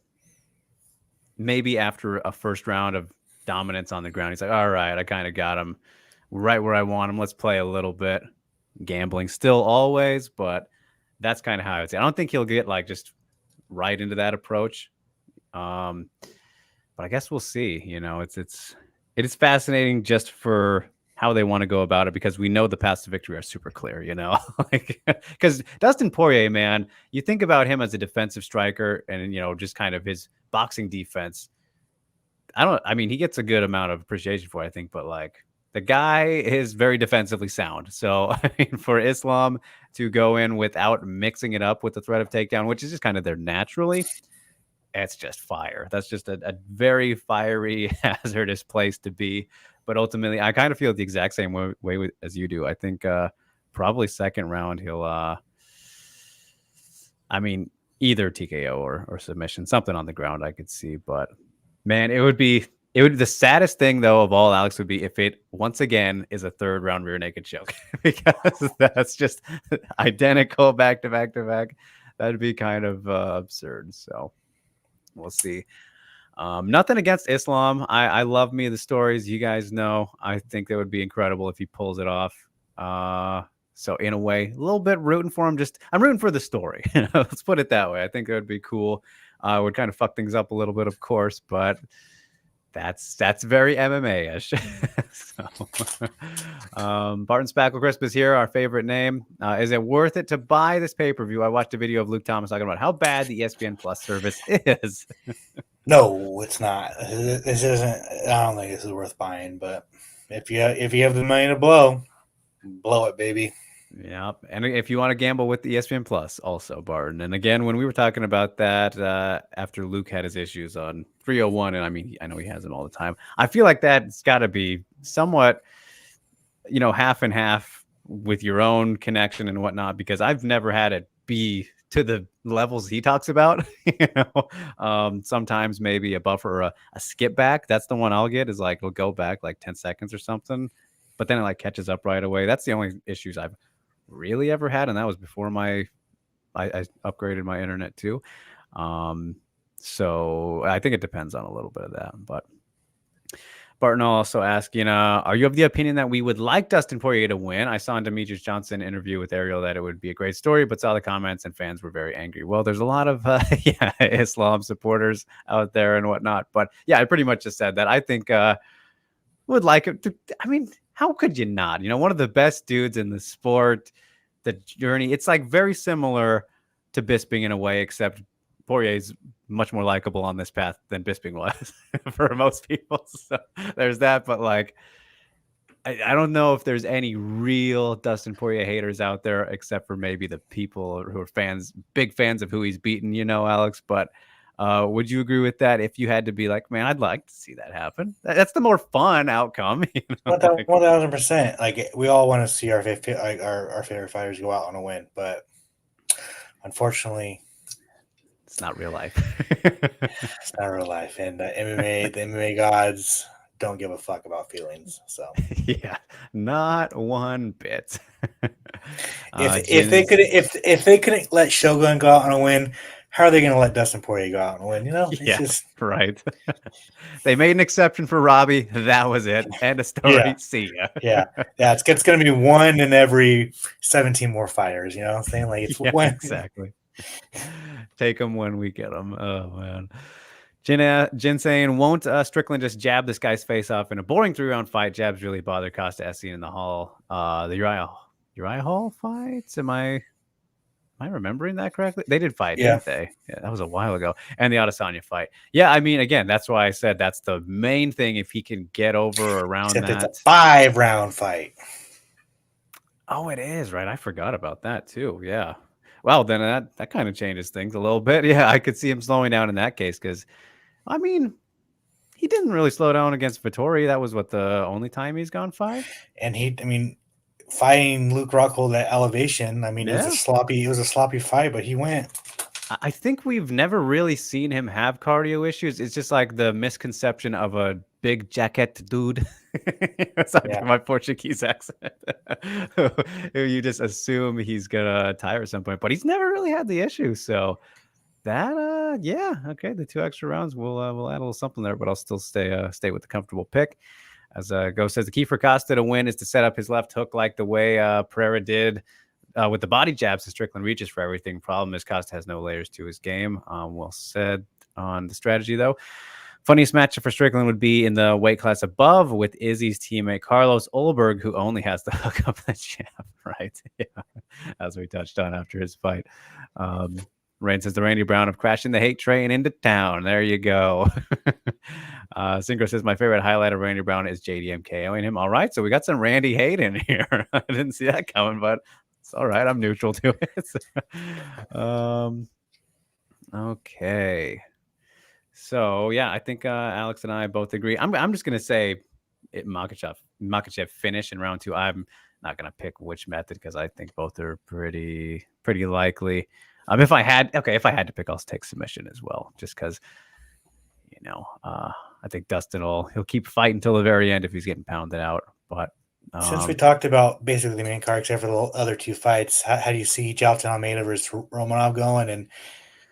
maybe after a first round of dominance on the ground, he's like, all right, I kind of got him right where I want him. Let's play a little bit. Gambling still always, but that's kind of how I would say. I don't think he'll get like just right into that approach. But I guess we'll see. It is fascinating just for how they want to go about it, because we know the paths to victory are super clear, like because Dustin Poirier, man, you think about him as a defensive striker and just kind of his boxing defense. I mean, he gets a good amount of appreciation for it, I think, but like the guy is very defensively sound. So I mean, for Islam to go in without mixing it up with the threat of takedown, which is just kind of there naturally, it's just fire. That's just a very fiery, hazardous place to be. But ultimately, I kind of feel the exact same way as you do. I think probably second round he'll, I mean, either TKO or submission, something on the ground I could see. But man, it would be the saddest thing though of all, Alex, would be if it once again is a third round rear naked choke, because that's just identical back to back to back. That'd be kind of absurd. So we'll see. Nothing against Islam. I love me the stories. You guys know. I think that would be incredible if he pulls it off. So in a way, a little bit rooting for him. I'm rooting for the story. Let's put it that way. I think that would be cool. Would kind of fuck things up a little bit, of course, but that's very MMA-ish. Barton Spackle Crisp is here, our favorite name. Is it worth it to buy this pay-per-view? I watched a video of Luke Thomas talking about how bad the ESPN Plus service is. No, it's not. This isn't. I don't think this is worth buying. But if you have the money to blow it, baby. Yeah, and if you want to gamble with the ESPN Plus, also Barton. And again, when we were talking about that after Luke had his issues on 301, and I mean, I know he has them all the time. I feel like that's got to be somewhat, half and half with your own connection and whatnot, because I've never had it be to the levels he talks about. Sometimes maybe a buffer or a skip back. That's the one I'll get, is like it'll go back like 10 seconds or something, but then it like catches up right away. That's the only issues I've really ever had, and that was before I upgraded my internet too. So I think it depends on a little bit of that. But Barton also asking, are you of the opinion that we would like Dustin Poirier to win? I saw in Demetrius Johnson interview with Ariel that it would be a great story, but saw the comments and fans were very angry. Well, there's a lot of Islam supporters out there and whatnot. But yeah, I pretty much just said that. I think would like it to, I mean, how could you not? One of the best dudes in the sport, the journey. It's like very similar to Bisping in a way, except Poirier's much more likable on this path than Bisping was for most people. So there's that. But like, I don't know if there's any real Dustin Poirier haters out there, except for maybe the people who are big fans of who he's beaten, Alex. But would you agree with that? If you had to be like, man, I'd like to see that happen. That's the more fun outcome. 1000%. Like, we all want to see our favorite fighters go out on a win, but unfortunately, it's not real life. It's not real life, and the MMA gods don't give a fuck about feelings. So yeah, not one bit. If they couldn't let Shogun go out on a win, how are they going to let Dustin Poirier go out and win? It's just right. They made an exception for Robbie. That was it. End of story. Yeah. See ya. Yeah. It's going to be one in every 17 more fighters. You know what I'm saying? Like, it's one. Exactly. Take them when we get them. Oh man. Jin saying, won't Strickland just jab this guy's face off in a boring 3-round fight? Jabs really bother Costa Essien in the hall. The Uriah Hall fights? Am I remembering that correctly? They did fight, Yeah. didn't they? Yeah, that was a while ago. And the Adesanya fight. Yeah, I mean, again, that's why I said that's the main thing. If he can get over around Except that. it's a 5-round fight. Oh, it is, right? I forgot about that too. Yeah. Well, then that kind of changes things a little bit. Yeah, I could see him slowing down in that case because, I mean, he didn't really slow down against Vittori. That was what the only time he's gone 5. And fighting Luke Rockhold at elevation. I mean, Yeah. it was a sloppy fight, but he went. I think we've never really seen him have cardio issues. It's just like the misconception of a big jacket dude. Sorry for my Portuguese accent. You just assume he's gonna tire at some point, but he's never really had the issue. So that, yeah, okay. The 2 extra rounds will add a little something there, but I'll still stay with the comfortable pick. As Go says, the key for Costa to win is to set up his left hook like the way Pereira did. With the body jabs, Strickland reaches for everything. Problem is, Costa has no layers to his game. Well said on the strategy, though. Funniest matchup for Strickland would be in the weight class above with Izzy's teammate Carlos Olberg, who only has to hook up the jab, right? Yeah, as we touched on after his fight. Rain says the Randy Brown of crashing the hate train into town. There you go. Synchro says my favorite highlight of Randy Brown is JDM KOing him. All right, so we got some Randy hate in here. I didn't see that coming, but it's all right. I'm neutral to it. Okay. So yeah, I think Alex and I both agree. I'm just gonna say Makhachev finish in round 2. I'm not gonna pick which method because I think both are pretty likely. If I had to pick, I'll take submission as well, just because I think Dustin he'll keep fighting until the very end if he's getting pounded out. But since we talked about basically the main card except for the other 2 fights, how do you see Jailton Almeida versus Romanov going, and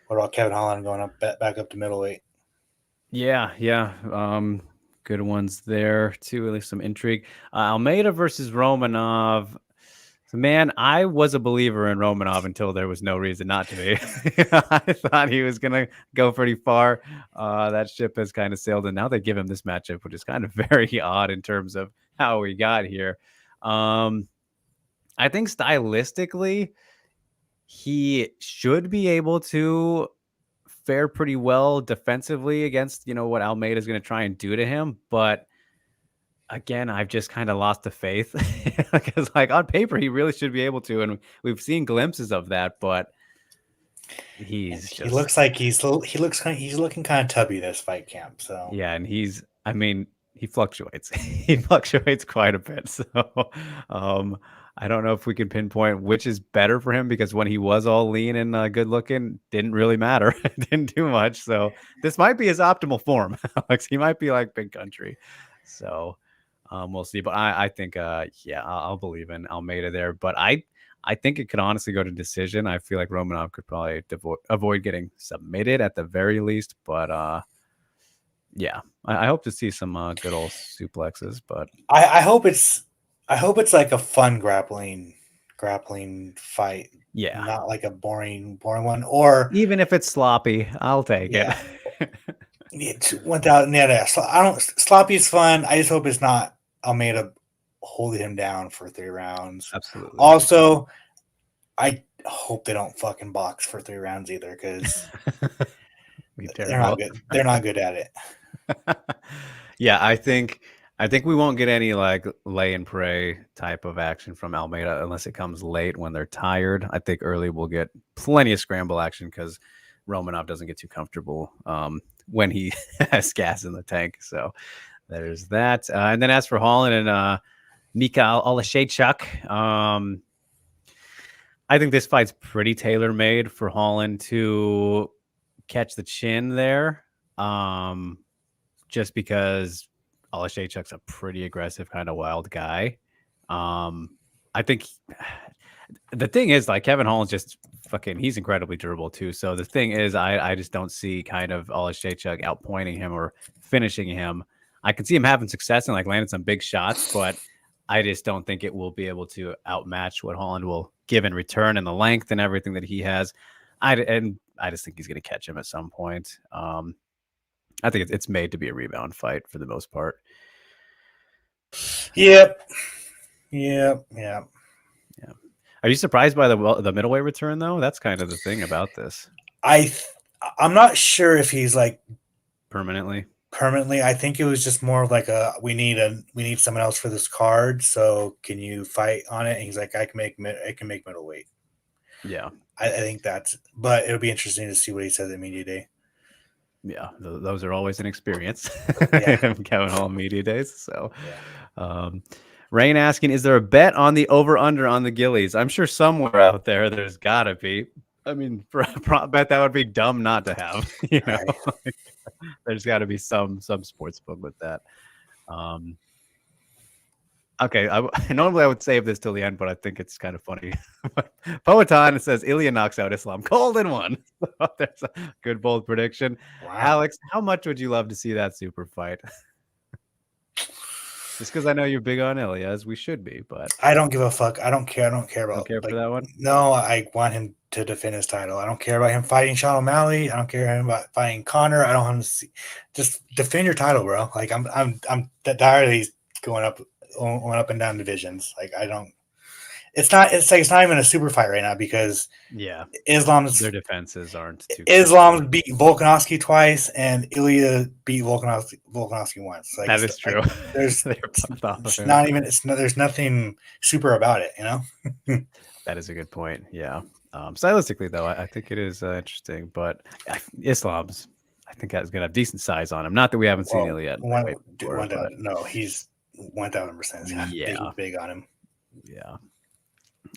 what about Kevin Holland going back up to middleweight? Yeah. Good ones there too. At least some intrigue. Almeida versus Romanov. So, man, I was a believer in Romanov until there was no reason not to be. I thought he was going to go pretty far. That ship has kind of sailed, and now they give him this matchup, which is kind of very odd in terms of how we got here. I think stylistically, he should be able to fare pretty well defensively against, what Almeida is going to try and do to him. But again, I've just kind of lost the faith because, on paper, he really should be able to, and we've seen glimpses of that. But he looks like he's looking kind of tubby this fight camp. So yeah, and he fluctuates. He fluctuates quite a bit. So I don't know if we can pinpoint which is better for him, because when he was all lean and good looking, didn't really matter. Didn't do much. So this might be his optimal form. Alex, he might be like Big Country. So we'll see. But I think, I'll believe in Almeida there. But I think it could honestly go to decision. I feel like Romanov could probably avoid getting submitted at the very least. But yeah, I hope to see some good old suplexes. But I hope it's like a fun grappling fight. Yeah, not like a boring one. Or even if it's sloppy, I'll take it. It's 1,000. Yeah. So sloppy is fun. I just hope it's not Almeida holding him down for 3 rounds. Absolutely. Also, I hope they don't fucking box for 3 rounds either, because they're not good. They're not good at it. Yeah, I think we won't get any like lay and pray type of action from Almeida unless it comes late when they're tired. I think early we'll get plenty of scramble action because Romanov doesn't get too comfortable when he has gas in the tank. So there's that. And then as for Holland and Mikhail Olashaychuk, I think this fight's pretty tailor-made for Holland to catch the chin there, just because Olashaychuk's a pretty aggressive, kind of wild guy. I think the thing is, like, Kevin Holland's just he's incredibly durable too. So the thing is, I just don't see kind of Olashaychuk outpointing him or finishing him. I can see him having success and like landing some big shots, but I just don't think it will be able to outmatch what Holland will give in return and the length and everything that he has. I just think he's going to catch him at some point. I think it's made to be a rebound fight for the most part. Yep. Yep. Yeah. Yeah. Are you surprised by the middleweight return though? That's kind of the thing about this. I'm not sure if he's like Permanently. permanently. I think it was just more of like we need someone else for this card. So can you fight on it? And he's like, I can make middleweight. Yeah. I think but it'll be interesting to see what he says at media day. Yeah, those are always an experience. Yeah. Kevin Hall media days. So, Yeah. Rain asking, is there a bet on the over under on the Gillies? I'm sure somewhere out there there's gotta be. I mean, for a prop bet that would be dumb not to have. You know, Right. there's got to be some sports book with that. Okay, normally I would save this till the end, but I think it's kind of funny. Poetan says Ilya knocks out Islam cold in one. There's a good bold prediction. Wow. Alex, how much would you love to see that super fight? Just because I know you're big on Ilya, as we should be, but I don't give a fuck. I don't care. I don't care about. don't care for that one. No, I want him to defend his title. I don't care about him fighting Sean O'Malley. I don't care about fighting Connor. I don't want him to see. Just defend your title, bro. Like I'm tired of these going up and down divisions. Like I don't. It's not even a super fight right now because Yeah, their defenses aren't too. Islam's beat Volkanovski twice and Ilya beat Volkanovski once. Like that is true. There's there's nothing super about it, you know. That is a good point. Yeah. Stylistically, though, I think it is interesting, but Islam's, I think, is going to have decent size on him. Not that we haven't seen Ilya yet. No, he's 1,000%. Yeah, big on him. Yeah.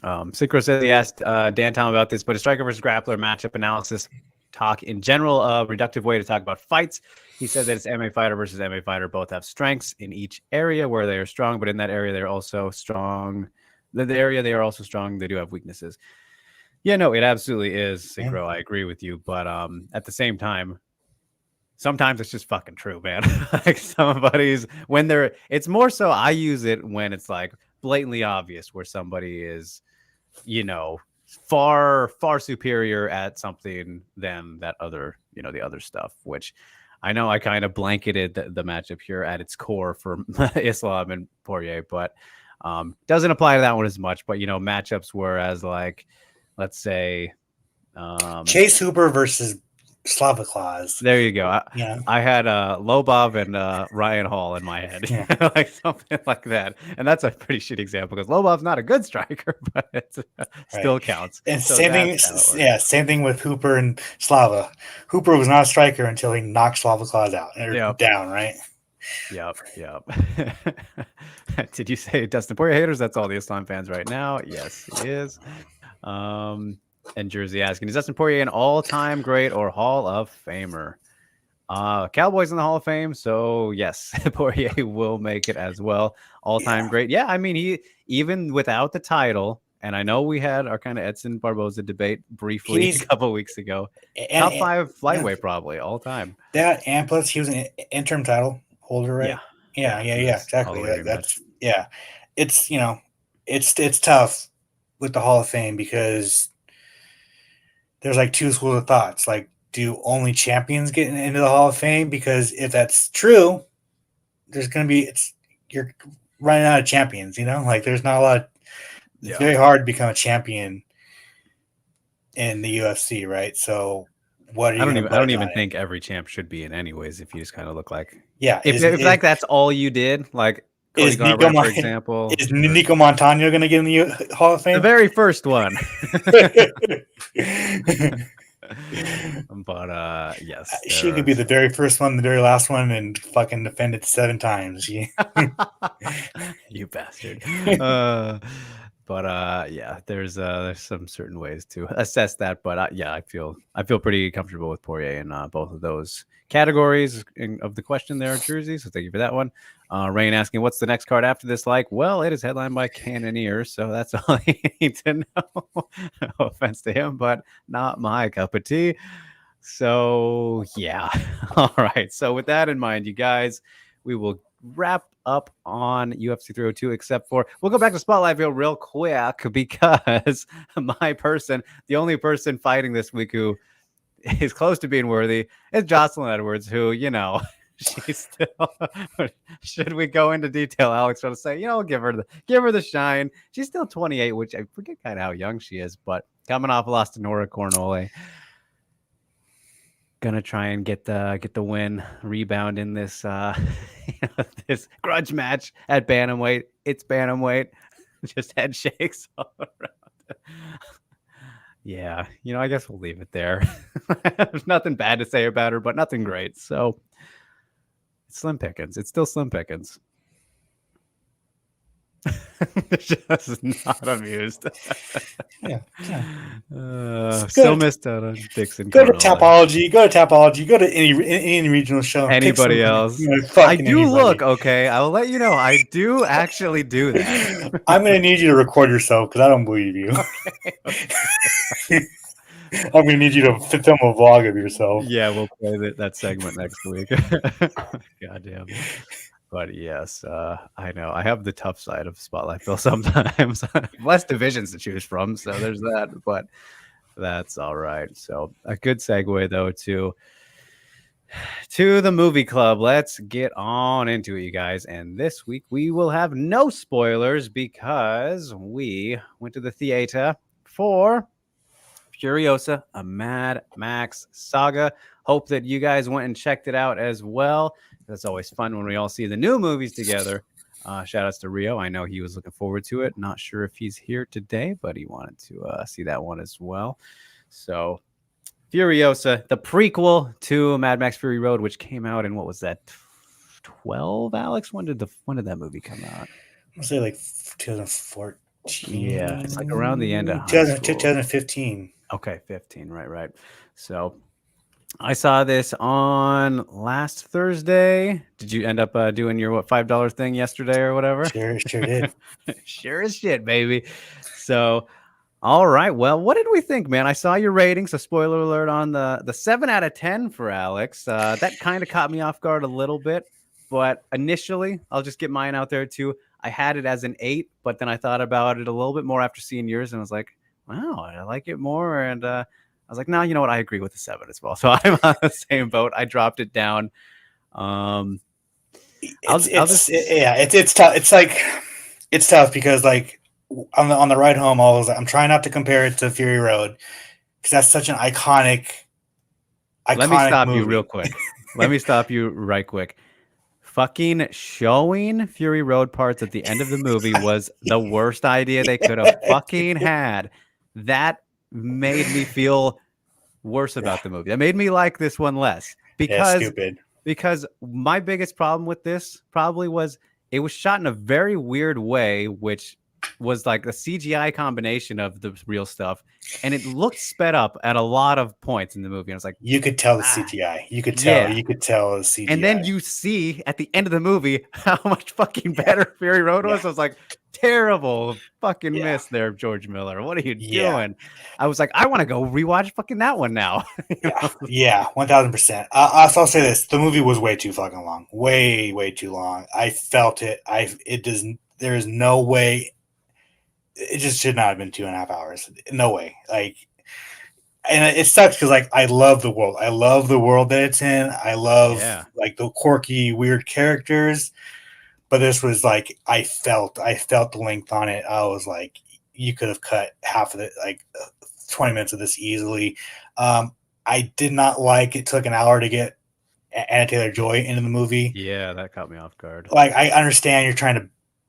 Synchro says he asked Dan Tom about this, but a striker versus grappler matchup analysis talk in general, a reductive way to talk about fights. He said that it's MMA fighter versus MMA fighter. Both have strengths in each area where they are strong, but in that area they're also strong. The area they are also strong, they do have weaknesses. Yeah, no, it absolutely is, Synchro. I agree with you, but at the same time, sometimes it's just fucking true, man. Like somebody's it's more so I use it when it's like blatantly obvious where somebody is, you know, far superior at something than that other, you know, the other stuff, which I know I kind of blanketed the matchup here at its core for Islam and Poirier, but doesn't apply to that one as much. But, you know, matchups whereas like, let's say Chase Hooper versus Slava Claus. There you go. I had Lobov and Ryan Hall in my head, like something like that. And that's a pretty shitty example because Lobov's not a good striker, but it still counts. And so same thing with Hooper and Slava. Hooper was not a striker until he knocked Slava Claus out down, right? Yep. Did you say Dustin Poirier haters? That's all the Islam fans right now. Yes, he is. And Jersey asking, is Dustin Poirier an all-time great or Hall of Famer? Cowboys in the Hall of Fame, so yes, Poirier will make it as well. All-time great. Yeah, I mean, he even without the title, and I know we had our kind of Edson Barboza debate briefly a couple of weeks ago. Top 5 flyweight probably all time. That and plus he was an interim title holder, right? Yeah, exactly. It's you know, it's tough with the Hall of Fame because there's like two schools of thoughts. Like, do only champions get into the Hall of Fame? Because if that's true, there's going to be you're running out of champions. You know, like there's not a lot. It's very hard to become a champion in the UFC, right? So, what are you? I don't even think every champ should be in anyways. If you just kind of look like if like that's all you did, like. Cody Garbrandt, for example. Is Nico Montano going to get in the Hall of Fame? The very first one. But yes. She could be the very first one, the very last one, and fucking defend it 7 times. You bastard. But yeah, there's some certain ways to assess that. But yeah, I feel pretty comfortable with Poirier in both of those categories of the question there, Jersey. So thank you for that one. Rain asking, what's the next card after this like? Well, it is headlined by Cannonier, so that's all you need to know. No offense to him, but not my cup of tea. So yeah. All right. So with that in mind, you guys, we will wrap up on UFC 302, except for we'll go back to Spotlight real quick because my person, the only person fighting this week who is close to being worthy is Jocelyn Edwards, who, she's still. Should we go into detail? Alex want to say, give her the shine. She's still 28, which I forget kind of how young she is, but coming off loss to Nora Cornole. Gonna try and get the win, rebound in this this grudge match at bantamweight. It's bantamweight, just head shakes all around. Yeah, I guess we'll leave it there. There's nothing bad to say about her, but nothing great. So it's slim pickings. It's still slim pickings. Just not amused. Yeah. Still missed out on Dixon. Go to Tapology. Go to any regional show. Anybody else? I do look, okay. I will let you know. I do actually do that. I'm going to need you to record yourself because I don't believe you. Okay. I'm going to need you to film a vlog of yourself. Yeah, we'll play that segment next week. Goddamn. But yes, I know. I have the tough side of Spotlight Phil sometimes. Less divisions to choose from, so there's that. But that's all right. So a good segue, though, to the movie club. Let's get on into it, you guys. And this week we will have no spoilers because we went to the theater for Furiosa, a Mad Max saga. Hope that you guys went and checked it out as well. That's always fun when we all see the new movies together. Shout outs to Rio. I know he was looking forward to it. Not sure if he's here today, but he wanted to see that one as well. So Furiosa, the prequel to Mad Max Fury Road, which came out in, what was that, 12, Alex? When did that movie come out? I'll say like 2014. Yeah, it's like around the end of 2015. Okay, 15, right. So I saw this on last Thursday. Did you end up doing your $5 thing yesterday or whatever? Sure did. Sure as shit, baby. So, all right. Well, what did we think, man? I saw your ratings. So, spoiler alert on the 7 out of 10 for Alex. That kind of caught me off guard a little bit, but initially, I'll just get mine out there too. I had it as an 8, but then I thought about it a little bit more after seeing yours, and I was like, wow, I like it more. And I was like, no, you know what? I agree with the 7 as well. So I'm on the same boat. I dropped it down. It's tough. It's tough because like on the ride home, I'm trying not to compare it to Fury Road because that's such an iconic. Let me stop movie. you real quick. Let me stop you right quick. Fucking showing Fury Road parts at the end of the movie was the worst idea they could have fucking had. That made me feel worse about the movie. That made me like this one less because my biggest problem with this probably was it was shot in a very weird way, which was like a CGI combination of the real stuff, and it looked sped up at a lot of points in the movie. And I was like, you could tell the CGI. You could tell the CGI. And then you see at the end of the movie how much fucking better Fury Road was. I was like, terrible fucking miss there, George Miller. What are you doing? I was like, I want to go rewatch fucking that one now. 1000%. I'll say this: the movie was way too fucking long, way too long. I felt it. There is no way. It just should not have been 2.5 hours. No way. Like, and it sucks because like I love the world. I love the world that it's in. I love like the quirky, weird characters. But this was like I felt the length on it. I was like, you could have cut half of it, like 20 minutes of this easily. I did not like it took an hour to get Anna Taylor-Joy into the movie. Yeah, that caught me off guard. Like I understand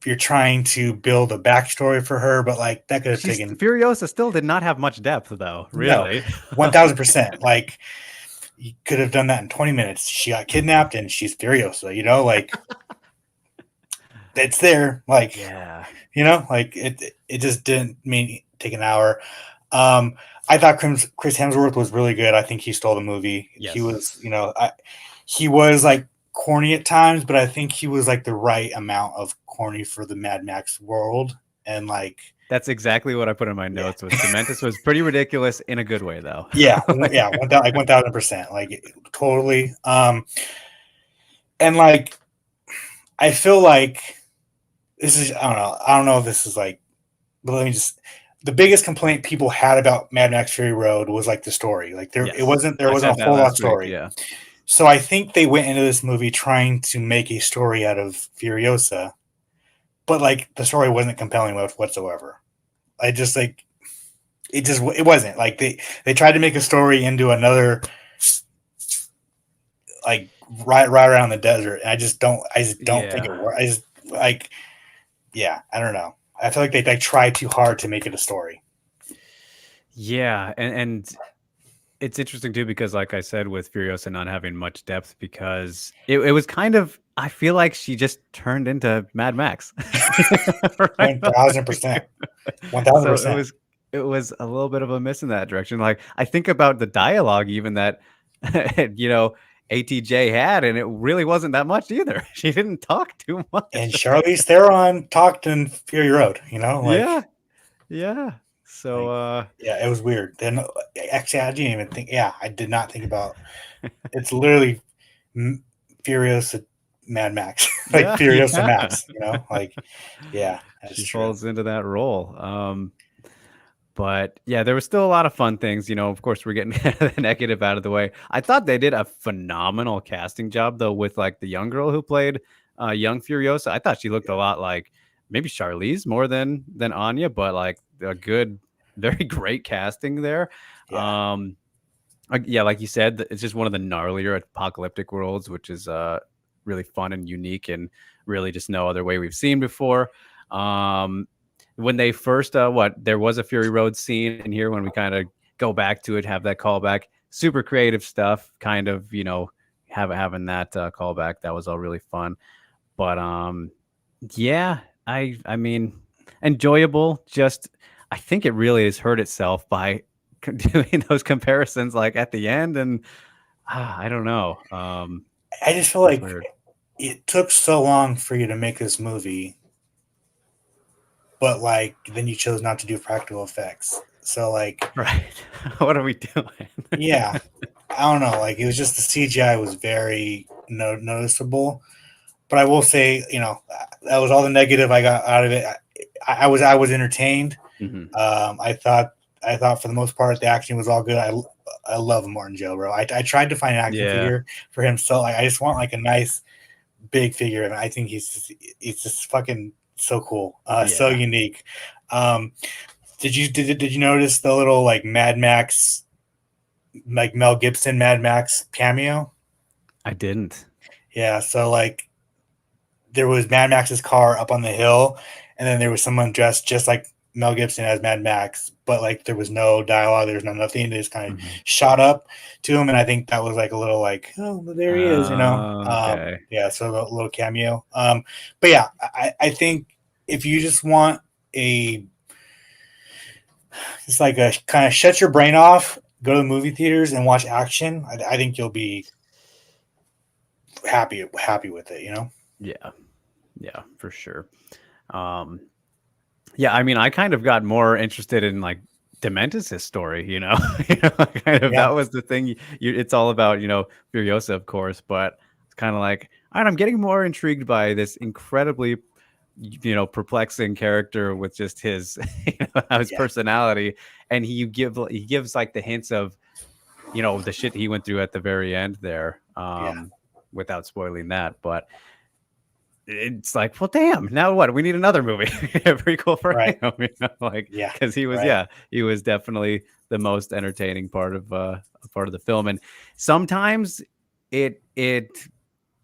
you're trying to build a backstory for her, but like that could have taken. Furiosa still did not have much depth, though. Really, 1000%. Like you could have done that in 20 minutes. She got kidnapped and she's Furiosa. Like it's there. Like like it just didn't mean take an hour. I thought Chris Hemsworth was really good. I think he stole the movie. Yes. He was, he was like corny at times, but I think he was like the right amount of corny for the Mad Max world. And like that's exactly what I put in my notes. Was Dementis was pretty ridiculous in a good way, though. Like 1000%, like totally. And like I feel like this is I don't know if this is like, but let me just the biggest complaint people had about Mad Max Fury Road was like the story. Like Yes, there I wasn't said a that whole lot last week. story. Yeah, So I think they went into this movie trying to make a story out of Furiosa, but like the story wasn't compelling whatsoever. I just like it wasn't like they tried to make a story into another like right around the desert. And I just don't think it yeah, worked. I just like yeah, I don't know. I feel like they tried too hard to make it a story. yeah, and it's interesting too because, like I said, with Furiosa not having much depth, because it was kind of, I feel like she just turned into Mad Max, right? 1000%. So 1000%. it was a little bit of a miss in that direction. Like I think about the dialogue even that you know ATJ had, and it really wasn't that much either. She didn't talk too And much. Charlize Theron talked in Fury Road, you know, Yeah, yeah. So like yeah, it was weird. Then actually, I didn't even think. Yeah, I did not think about. It's literally Furiosa Mad Max, like yeah, Furiosa yeah. Max. You know, like yeah, that's She true. falls into that role. But yeah, there was still a lot of fun things. Of course, we're getting the negative out of the way. I thought they did a phenomenal casting job, though, with like the young girl who played young Furiosa. I thought she looked a lot like maybe Charlize more than Anya, but like a good, very great casting there. Yeah, Yeah, like you said, it's just one of the gnarlier apocalyptic worlds, which is really fun and unique, and really just no other way we've seen before. Um, when they first, there was a Fury Road scene in here when we kind of go back to it, have that callback, super creative stuff, kind of, having that callback. That was all really fun. But yeah, I mean, enjoyable. Just I think it really has hurt itself by doing those comparisons like at the end, and I don't know. I just feel It's like weird. it took so long for you to make this movie, but like then you chose not to do practical effects. So like Right. What are we doing? yeah, I don't know. Like it was just the CGI was very noticeable. But I will say, you know, that was all the negative I got out of it. I was entertained. Mhm. I thought for the most part the action was all good. I love Martin Joe, bro. I tried to find an action Yeah. figure for him, so like, I just want like a nice big figure, and I think he's just fucking so cool, so Yeah. unique. Um, did you notice the little like Mad Max, like Mel Gibson Mad Max cameo? I didn't. Yeah, so like there was Mad Max's car up on the hill, and then there was someone dressed just like Mel Gibson as Mad Max, but like there was no dialogue, there was no nothing. They just kind of Mhm. shot up to him, and I think that was like a little like, oh, there he is, you know. Okay. Yeah, so a little cameo. But yeah, I think if you just want a, it's like a kind of shut your brain off, go to the movie theaters and watch action. I think you'll be happy with it, you know. Yeah. Yeah, for sure. Um, yeah, I mean, I kind of got more interested in like Dementis' story, kind of Yeah, that was the thing. It's all about, Furiosa, of course, but it's kind of like, all right, I'm getting more intrigued by this incredibly, perplexing character with just his, his yeah, personality, and he gives like the hints of, the shit he went through at the very end there, yeah, without spoiling that, but it's like, well, damn. Now what? We need another movie, a prequel for right, him, like yeah, because he was, right. yeah, he was definitely the most entertaining part of the film, and sometimes it it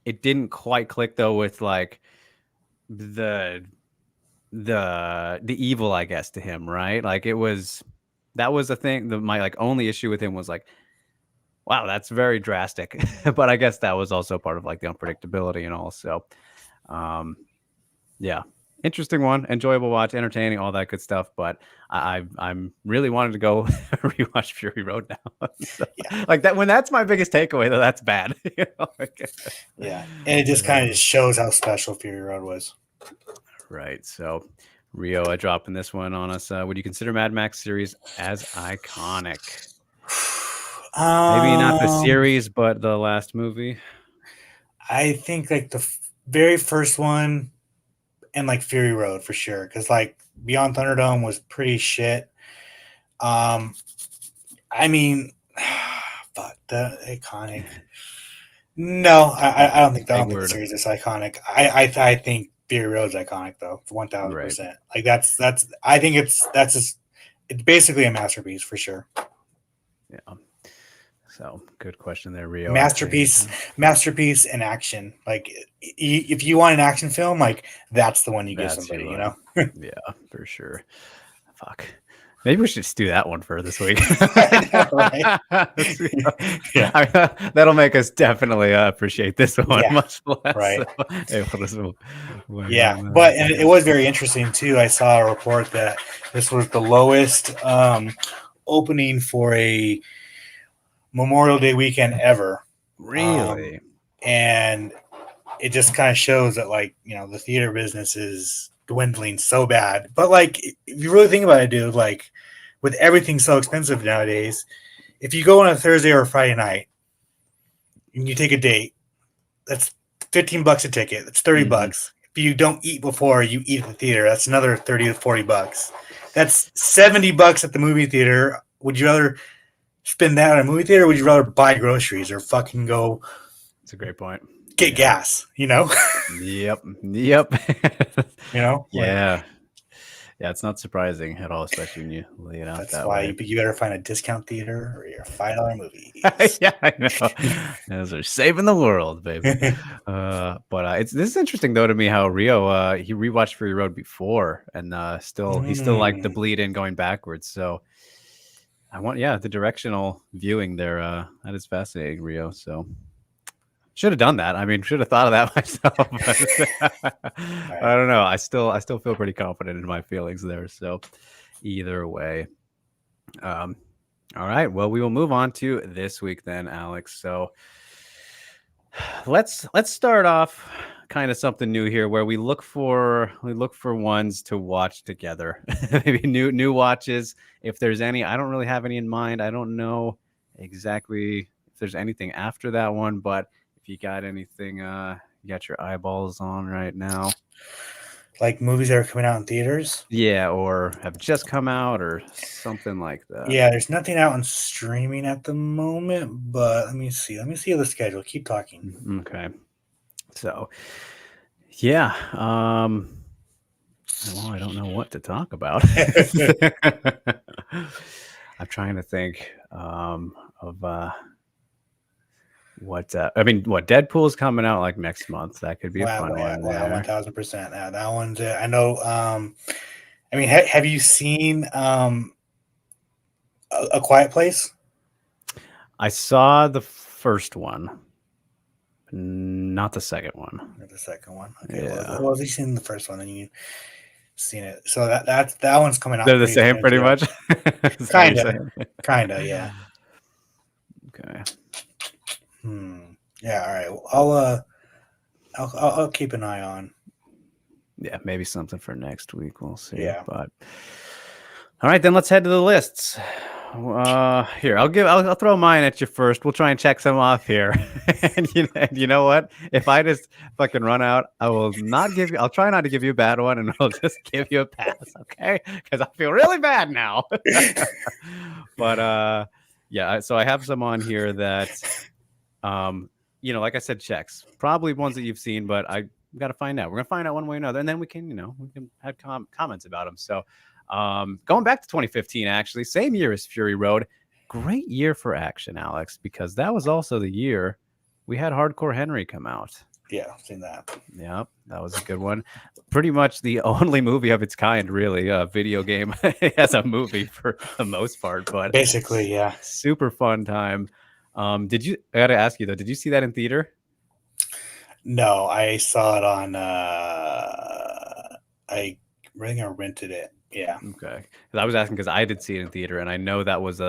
it didn't quite click though with like the the evil, I guess, to him, right? Like it was that was the thing. My like only issue with him was like, wow, that's very drastic, but I guess that was also part of like the unpredictability and all. So, um, yeah, interesting one, enjoyable watch, entertaining, all that good stuff. But I'm really wanted to go rewatch Fury Road now. So, Yeah, like that when that's my biggest takeaway, though, that's bad. yeah, and it just kind of Uh, just shows how special Fury Road was. right. So Rio, dropping this one on us. Would you consider Mad Max series as iconic? Maybe not the Um, series, but the last movie. I think like the very first one and like Fury Road for sure, because like Beyond Thunderdome was pretty shit. I mean, fuck the iconic. No, I don't think Big the word. series is iconic. I think Fury Road's iconic though, 1000%. Right. Like that's I think it's basically a masterpiece for sure. Yeah. So good question there, Rio. Masterpiece in action. Like if you want an action film, like that's the one you give That's somebody. who. You know. Yeah, for sure. Fuck. Maybe we should just do that one for this week. I know, right? Yeah. That'll make us definitely appreciate this one Yeah. much less. Right. Able to wait Yeah, on but and it that. was very interesting too. I saw a report that this was the lowest opening for a Memorial Day weekend ever, Really? and it just kind of shows that like the theater business is dwindling so bad. But like if you really think about it, dude, like with everything so expensive nowadays, if you go on a Thursday or a Friday night and you take a date, that's $15 a ticket. That's $30. If you don't eat before you eat at the theater, that's another 30 to $40. That's $70 at the movie theater. Would you rather spend that on a movie theater, or would you rather buy groceries or fucking go It's a great point. get gas? Yep. Like, Yeah, it's not surprising at all, especially when you lay it out that's that why way. you better find a discount theater or your $5 movies. Yeah, I know. Those are saving the world, baby. But this is interesting though to me how Rio he rewatched Fury Road before and he still liked the bleed in going backwards. So I want the directional viewing there. That is fascinating, Rio. So should have done that. I mean, should have thought of that myself. But I don't know. I still feel pretty confident in my feelings there. So either way. All right. Well, we will move on to this week then, Alex. So let's start off kind of something new here where we look for ones to watch together. Maybe new watches. If there's any, I don't really have any in mind. I don't know exactly if there's anything after that one, but if you got anything you got your eyeballs on right now. Like movies that are coming out in theaters? Yeah, or have just come out or something like that. Yeah, there's nothing out on streaming at the moment, but let me see. Let me see the schedule. Keep talking. Okay. So, yeah. Well, I don't know what to talk about. I'm trying to think of what I mean. What Deadpool's coming out like next month? That could be a fun one. Wow, There. 1000%. That one's I know. I mean, have you seen A Quiet Place? I saw the first one, not the second one. Or the second one. Okay. Yeah. Well, if you've seen the first one, then you've seen it. So that one's coming out. They're the same, pretty much. Kinda, yeah. Okay. Yeah. All right. I'll keep an eye on. Yeah, maybe something for next week. We'll see. Yeah. But all right, then let's head to the lists. Here, I'll throw mine at you first. We'll try and check some off here. And you know what? If I just fucking run out, I'll try not to give you a bad one, and I'll just give you a pass, okay? Because I feel really bad now. But yeah, so I have some on here that like I said, checks. Probably ones that you've seen, but I got to find out. We're gonna find out one way or another, and then we can have comments about them. So going back to 2015, actually, same year as Fury Road. Great year for action, Alex, because that was also the year we had Hardcore Henry come out. Yeah, I've seen that. Yep, that was a good one. Pretty much the only movie of its kind, really, a video game as a movie for the most part. But basically, yeah, super fun time. I got to ask you though, did you see that in theater? No, I saw it on. I rented it. Yeah. Okay. I was asking because I did see it in theater, and I know that was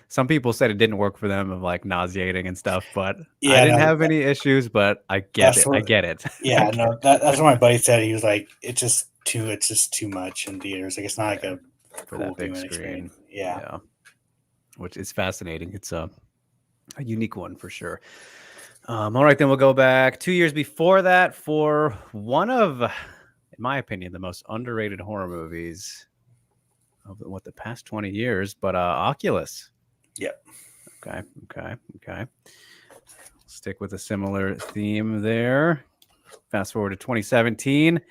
some people said it didn't work for them, of like nauseating and stuff. But I didn't have any issues. But I get it. I get it. Yeah, no, that's what my buddy said. He was like, it's just too much in theaters. Like it's not like a for that big screen. Yeah. Which is fascinating. It's a unique one for sure. All right, then we'll go back 2 years before that for one of, in my opinion, the most underrated horror movies of the past 20 years, but Oculus. Yep. Okay. Stick with a similar theme there. Fast forward to 2017,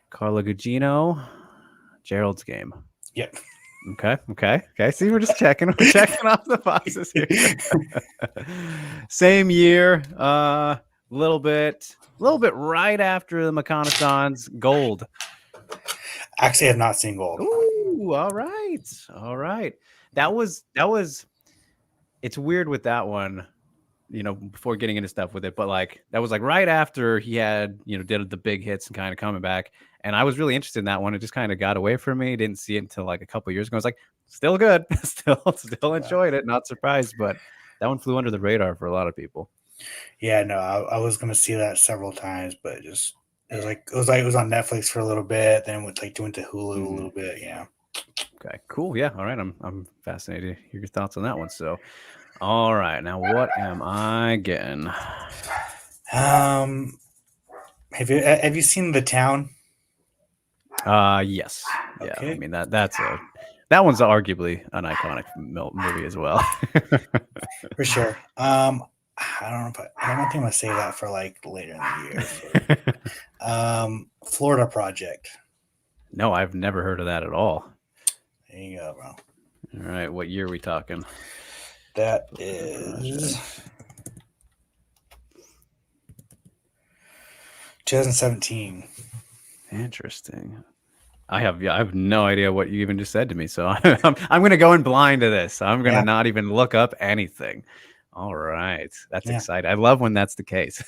Carla Gugino, Gerald's Game. Yep. Okay. See, we're checking off the boxes here. Same year, little bit right after the McConaissance Gold. Actually, I have not seen Gold. Ooh, all right. That was. It's weird with that one, before getting into stuff with it, but like that was like right after he had, did the big hits and kind of coming back. And I was really interested in that one. It just kind of got away from me. Didn't see it until like a couple years ago. I was like, still good, still enjoyed it. Not surprised, but that one flew under the radar for a lot of people. Yeah, no, I was gonna see that several times, but it was on Netflix for a little bit, then went to Hulu a little bit. Yeah. Okay, cool. Yeah, all right. I'm fascinated to hear your thoughts on that one. So, all right, now what am I getting? Have you seen The Town? Yes. Yeah. Okay. I mean that one's arguably an iconic movie as well. For sure. I don't think I'm gonna say that for like later in the year. Florida Project. No, I've never heard of that at all. There you go, bro. All right, what year are we talking? That is 2017. Interesting. I have no idea what you even just said to me, so I'm gonna go in blind to this. I'm gonna not even look up anything. All right, that's exciting. I love when that's the case.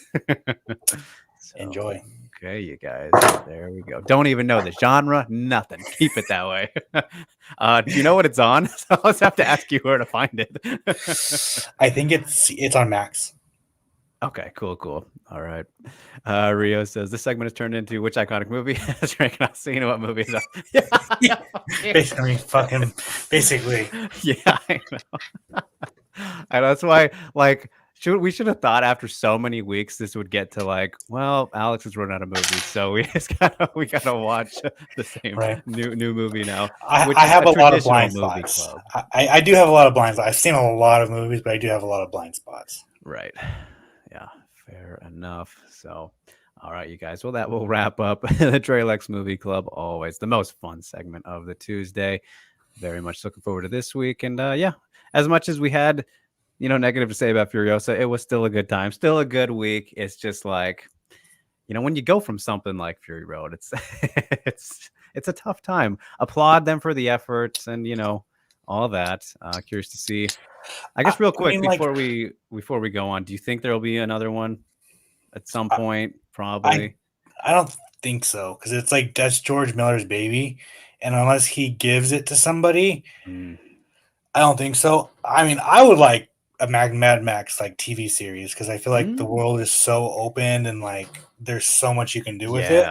So, enjoy. Okay, you guys. There we go. Don't even know the genre. Nothing. Keep it that way. Do you know what it's on? So I'll just have to ask you where to find it. I think it's on Max. Okay, cool. All right. Rio says this segment has turned into which iconic movie has Frank not seen? What movie is that? Basically. Yeah, I know. And that's why, like, we should have thought after so many weeks this would get to like, well, Alex has run out of movies, so we gotta watch the same new movie now. I have a lot of blind spots. I do have a lot of blind spots. I've seen a lot of movies, but I do have a lot of blind spots. Right. Yeah, fair enough. So, all right, you guys. Well, that will wrap up the Trailex Movie Club. Always the most fun segment of the Tuesday. Very much looking forward to this week. And as much as we had, negative to say about Furiosa, it was still a good time, still a good week. It's just like, when you go from something like Fury Road, it's it's a tough time. Applaud them for the efforts and all that. Curious to see. I guess real quick before we go on, do you think there'll be another one at some point? Probably. I don't think so, because it's like that's George Miller's baby, and unless he gives it to somebody, I don't think so. I mean, I would like a Mad Max like TV series, because I feel like the world is so open and like there's so much you can do with it.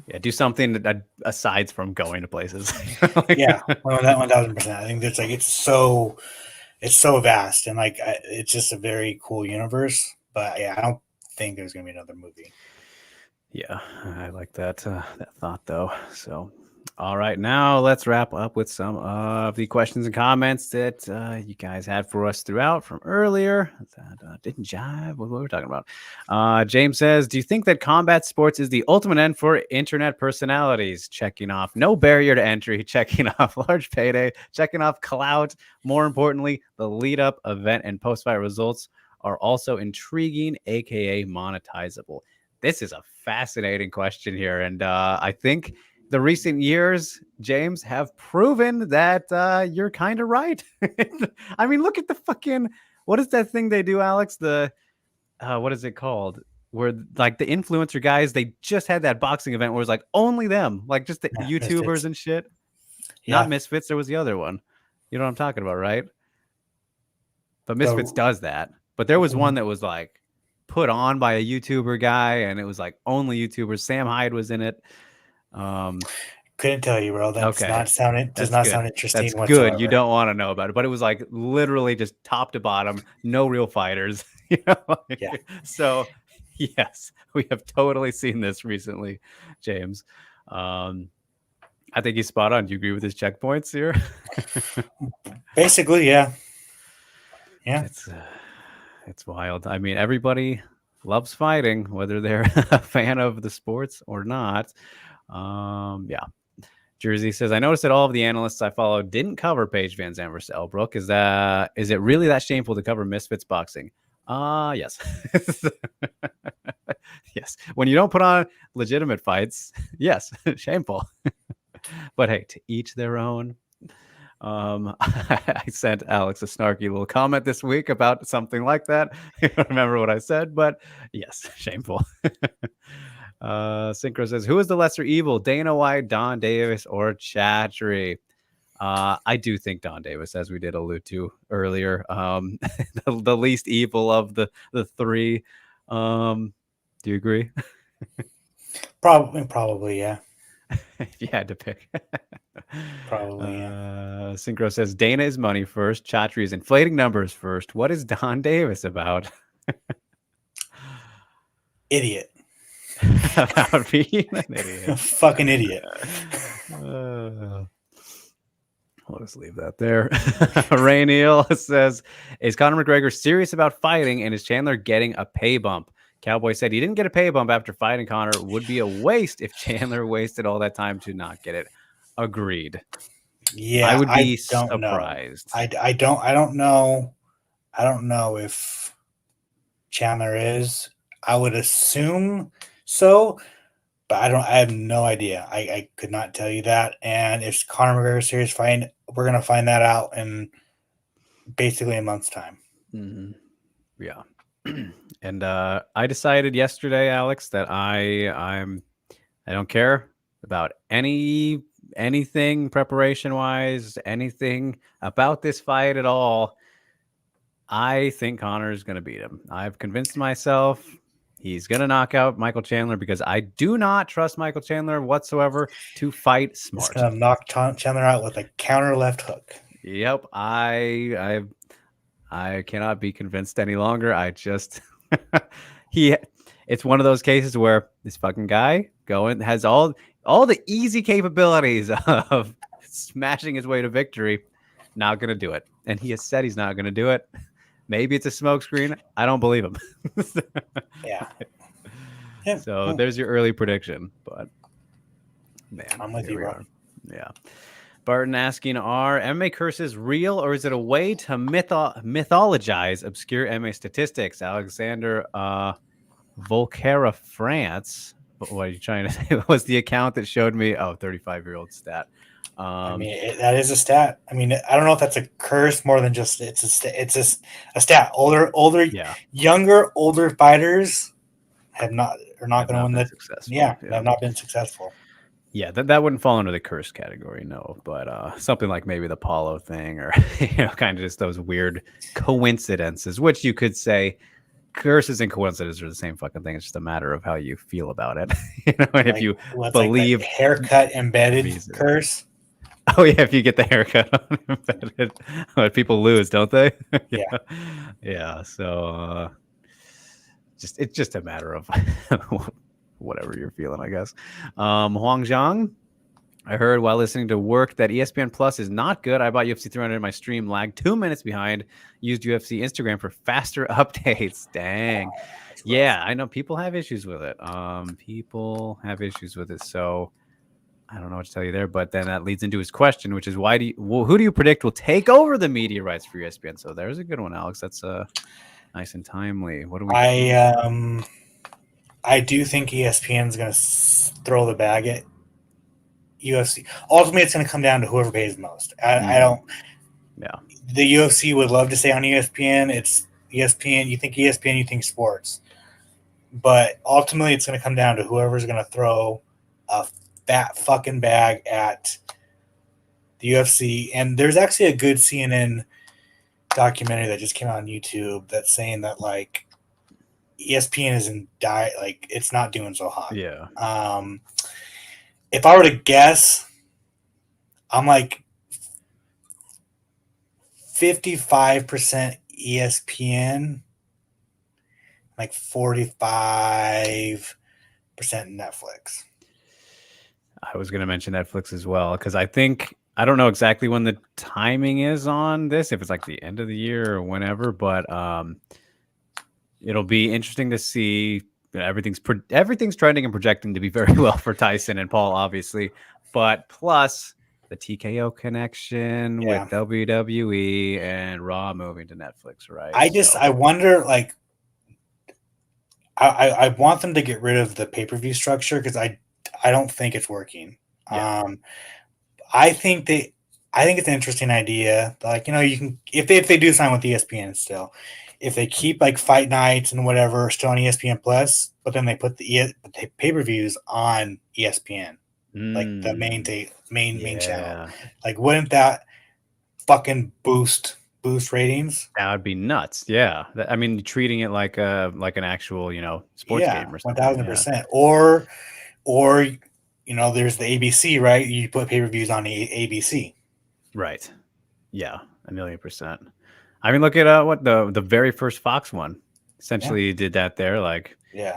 Yeah, do something that aside from going to places. Yeah, 1000%. I think that's like it's so vast, and like it's just a very cool universe. But yeah, I don't think there's gonna be another movie. Yeah, I like that thought though. So, all right, now let's wrap up with some of the questions and comments that you guys had for us throughout from earlier. That didn't jive with what we were talking about. James says, do you think that combat sports is the ultimate end for internet personalities? Checking off no barrier to entry, checking off large payday, checking off clout. More importantly, the lead up, event, and post-fight results are also intriguing, aka monetizable. This is a fascinating question here, and I think the recent years, James, have proven that you're kind of right. I mean, look at the fucking, what is that thing they do, Alex? The what is it called? Where like the influencer guys, they just had that boxing event where it was like only them, like just the YouTubers Misfits. And shit. Yeah. Not Misfits. There was the other one. You know what I'm talking about, right? But Misfits does that. But there was one that was like put on by a YouTuber guy, and it was like only YouTubers. Sam Hyde was in it. Couldn't tell you, bro. That's not sound. Does not sound interesting. That's whatsoever. Good. You don't want to know about it, but it was like literally just top to bottom, no real fighters. Yeah. So, yes, we have totally seen this recently, James. I think he's spot on. Do you agree with his checkpoints here? Basically, yeah. Yeah. It's wild. I mean, everybody loves fighting, whether they're a fan of the sports or not. Yeah. Jersey says, I noticed that all of the analysts I follow didn't cover Paige Van Zandt versus Elbrook. Is it really that shameful to cover Misfits boxing? Yes. Yes. When you don't put on legitimate fights, yes, shameful. But hey, to each their own. I sent Alex a snarky little comment this week about something like that. I don't remember what I said, but yes, shameful. Synchro says, who is the lesser evil, Dana White, Don Davis, or Chattery? I do think Don Davis, as we did allude to earlier, the least evil of the three. Do you agree? Probably, yeah. If you had to pick. Probably, yeah. Synchro says Dana is money first. Chatri is inflating numbers first. What is Don Davis about? Idiot. About being an idiot. Fucking idiot. I'll just leave that there. Ray Neal says, is Conor McGregor serious about fighting, and is Chandler getting a pay bump? Cowboy said he didn't get a pay bump after fighting Conor. Would be a waste if Chandler wasted all that time to not get it. Agreed. Yeah, I would be don't surprised. know. I don't know. I don't know if Chandler is. I would assume so, but I have no idea. I could not tell you that. And if Conor McGregor is serious fighting, we're gonna find that out in basically a month's time. Mm-hmm. Yeah. And I decided yesterday, Alex, that I don't care about anything preparation wise, anything about this fight at all. I think Conor is going to beat him. I've convinced myself he's going to knock out Michael Chandler because I do not trust Michael Chandler whatsoever to fight smart. He's going to knock Chandler out with a counter left hook. Yep. I cannot be convinced any longer. I just it's one of those cases where this fucking guy has all the easy capabilities of smashing his way to victory. Not gonna do it. And he has said he's not gonna do it. Maybe it's a smokescreen. I don't believe him. Yeah. So there's your early prediction. But man, I'm with you, bro. Yeah. Barton asking, are MMA curses real, or is it a way to mythologize obscure MMA statistics? Alexander Volcara France. What are you trying to say? Was the account that showed me? 35-year-old stat. I mean, that is a stat. I mean, I don't know if that's a curse more than just it's just a stat. Older fighters are not going to win that. Yeah, have not been successful. Yeah, that wouldn't fall under the curse category, no. But something like maybe the Paulo thing, or kind of just those weird coincidences, which you could say curses and coincidences are the same fucking thing. It's just a matter of how you feel about it. If you believe like haircut embedded curse. Oh yeah, if you get the haircut on embedded, people lose, don't they? Yeah. So it's just a matter of whatever you're feeling, I guess. Huang Zhang, I heard while listening to work that ESPN Plus is not good. I bought UFC 300 in my stream, lagged 2 minutes behind. Used UFC Instagram for faster updates. Dang. Yeah, I know people have issues with it. So I don't know what to tell you there, but then that leads into his question, which is who do you predict will take over the media rights for ESPN? So there's a good one, Alex. That's nice and timely. What do we? I do think ESPN is going to throw the bag at UFC. Ultimately, it's going to come down to whoever pays the most. I don't. Yeah. The UFC would love to stay on ESPN. It's ESPN. You think ESPN, you think sports. But ultimately, it's going to come down to whoever's going to throw a fat fucking bag at the UFC. And there's actually a good CNN documentary that just came out on YouTube that's saying that, like, ESPN is it's not doing so hot. Yeah. If I were to guess, I'm like 55% ESPN, like 45% Netflix. I was going to mention Netflix as well, because I don't know exactly when the timing is on this, if it's like the end of the year or whenever, but it'll be interesting to see. Everything's trending and projecting to be very well for Tyson and Paul, obviously, but plus the TKO connection with WWE and Raw moving to Netflix, right? I wonder, like, I want them to get rid of the pay-per-view structure, because I don't think it's working. Yeah. I think it's an interesting idea. Like, you can, if they do sign with ESPN still, if they keep like fight nights and whatever still on ESPN Plus, but then they put the pay-per-views on ESPN, like the main channel. Like, wouldn't that fucking boost ratings? That would be nuts. Yeah. I mean, treating it like an actual, sports game or something. 1000%. Or there's the ABC, right? You put pay-per-views on the ABC. Right. Yeah, 1,000,000%. I mean, look at what the very first Fox one essentially did that there. Like,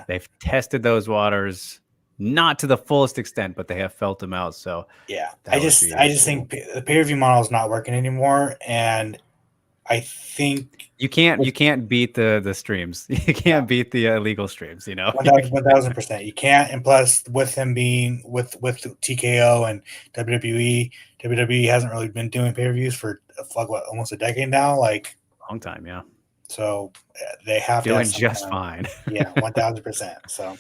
they've tested those waters, not to the fullest extent, but they have felt them out. So I just think the pay-per-view model is not working anymore, and I think you can't beat the streams. You can't beat the illegal streams. 1000%. You can't, and plus with them being with TKO and WWE hasn't really been doing pay-per-views for almost a decade now. Like, long time, yeah. So they have doing just fine. 1000%. So.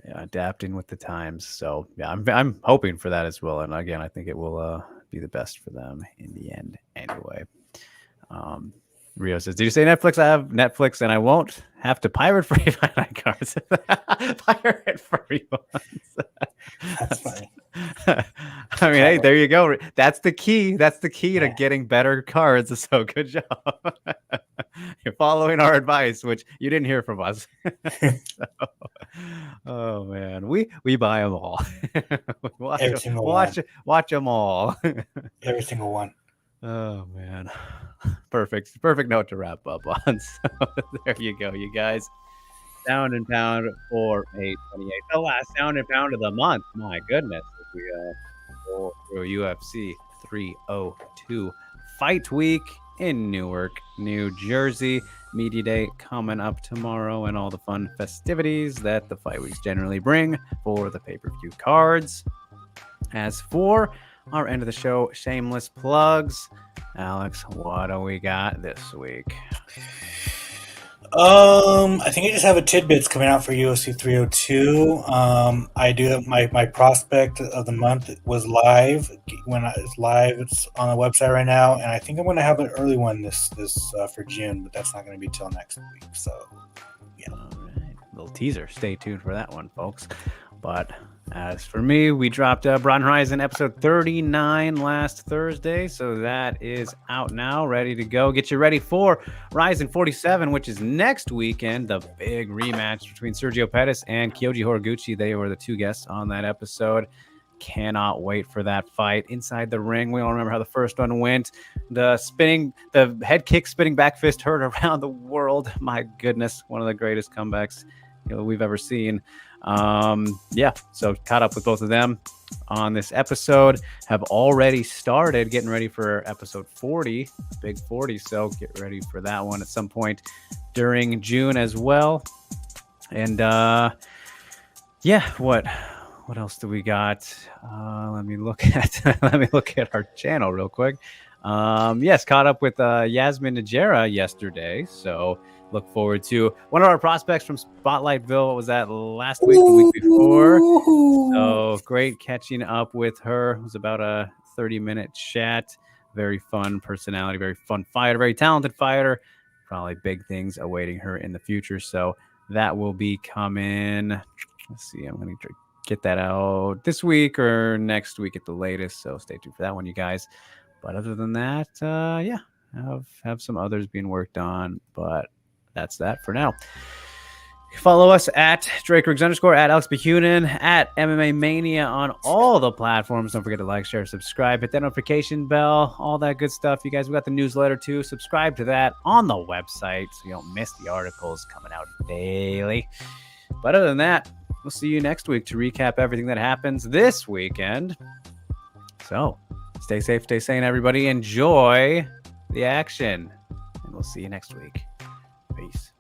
Yeah, adapting with the times. So yeah, I'm hoping for that as well. And again, I think it will be the best for them in the end anyway. Rio says, "Did you say Netflix? I have Netflix, and I won't have to pirate free finite cards. Pirate free ones." That's funny. I mean, hey, there you go. That's the key. That's the key to getting better cards. So good job. You're following our advice, which you didn't hear from us. Oh man, we buy them all. Watch them all. Every single one. Oh man, perfect note to wrap up on. So there you go, you guys. Sound and Pound for 828, the last Sound and Pound of the month. My goodness, we go through UFC 302 Fight Week in Newark, New Jersey. Media Day coming up tomorrow, and all the fun festivities that the fight weeks generally bring for the pay-per-view cards. As for our end of the show, shameless plugs. Alex, what do we got this week? I think I just have a tidbits coming out for UFC 302. I do have my prospect of the month was live. When it's live, it's on the website right now, and I think I'm going to have an early one this for June, but that's not going to be till next week. So, yeah. All right, little teaser. Stay tuned for that one, folks. But as for me, we dropped Broughton Horizon episode 39 last Thursday, so that is out now, ready to go. Get you ready for Horizon 47, which is next weekend, the big rematch between Sergio Pettis and Kyoji Horiguchi. They were the two guests on that episode. Cannot wait for that fight inside the ring. We all remember how the first one went. The head kick, spinning back fist heard around the world. My goodness, one of the greatest comebacks we've ever seen. So caught up with both of them on this episode, have already started getting ready for episode 40, big 40. So get ready for that one at some point during June as well. And what else do we got? Let me look at our channel real quick. Caught up with Yasmin Najera yesterday. So look forward to one of our prospects from Spotlightville. What was that, last week, the week before? So great catching up with her. It was about a 30-minute chat. Very fun personality, very fun fighter, very talented fighter. Probably big things awaiting her in the future. So that will be coming. Let's see. I'm going to get that out this week or next week at the latest. So stay tuned for that one, you guys. But other than that, have some others being worked on. But that's that for now. Follow us at Drake_, at Alex Behunin, at MMA Mania on all the platforms. Don't forget to like, share, subscribe, hit that notification bell, all that good stuff. You guys, we got the newsletter too. Subscribe to that on the website so you don't miss the articles coming out daily. But other than that, we'll see you next week to recap everything that happens this weekend. So stay safe, stay sane, everybody. Enjoy the action. And we'll see you next week. Peace.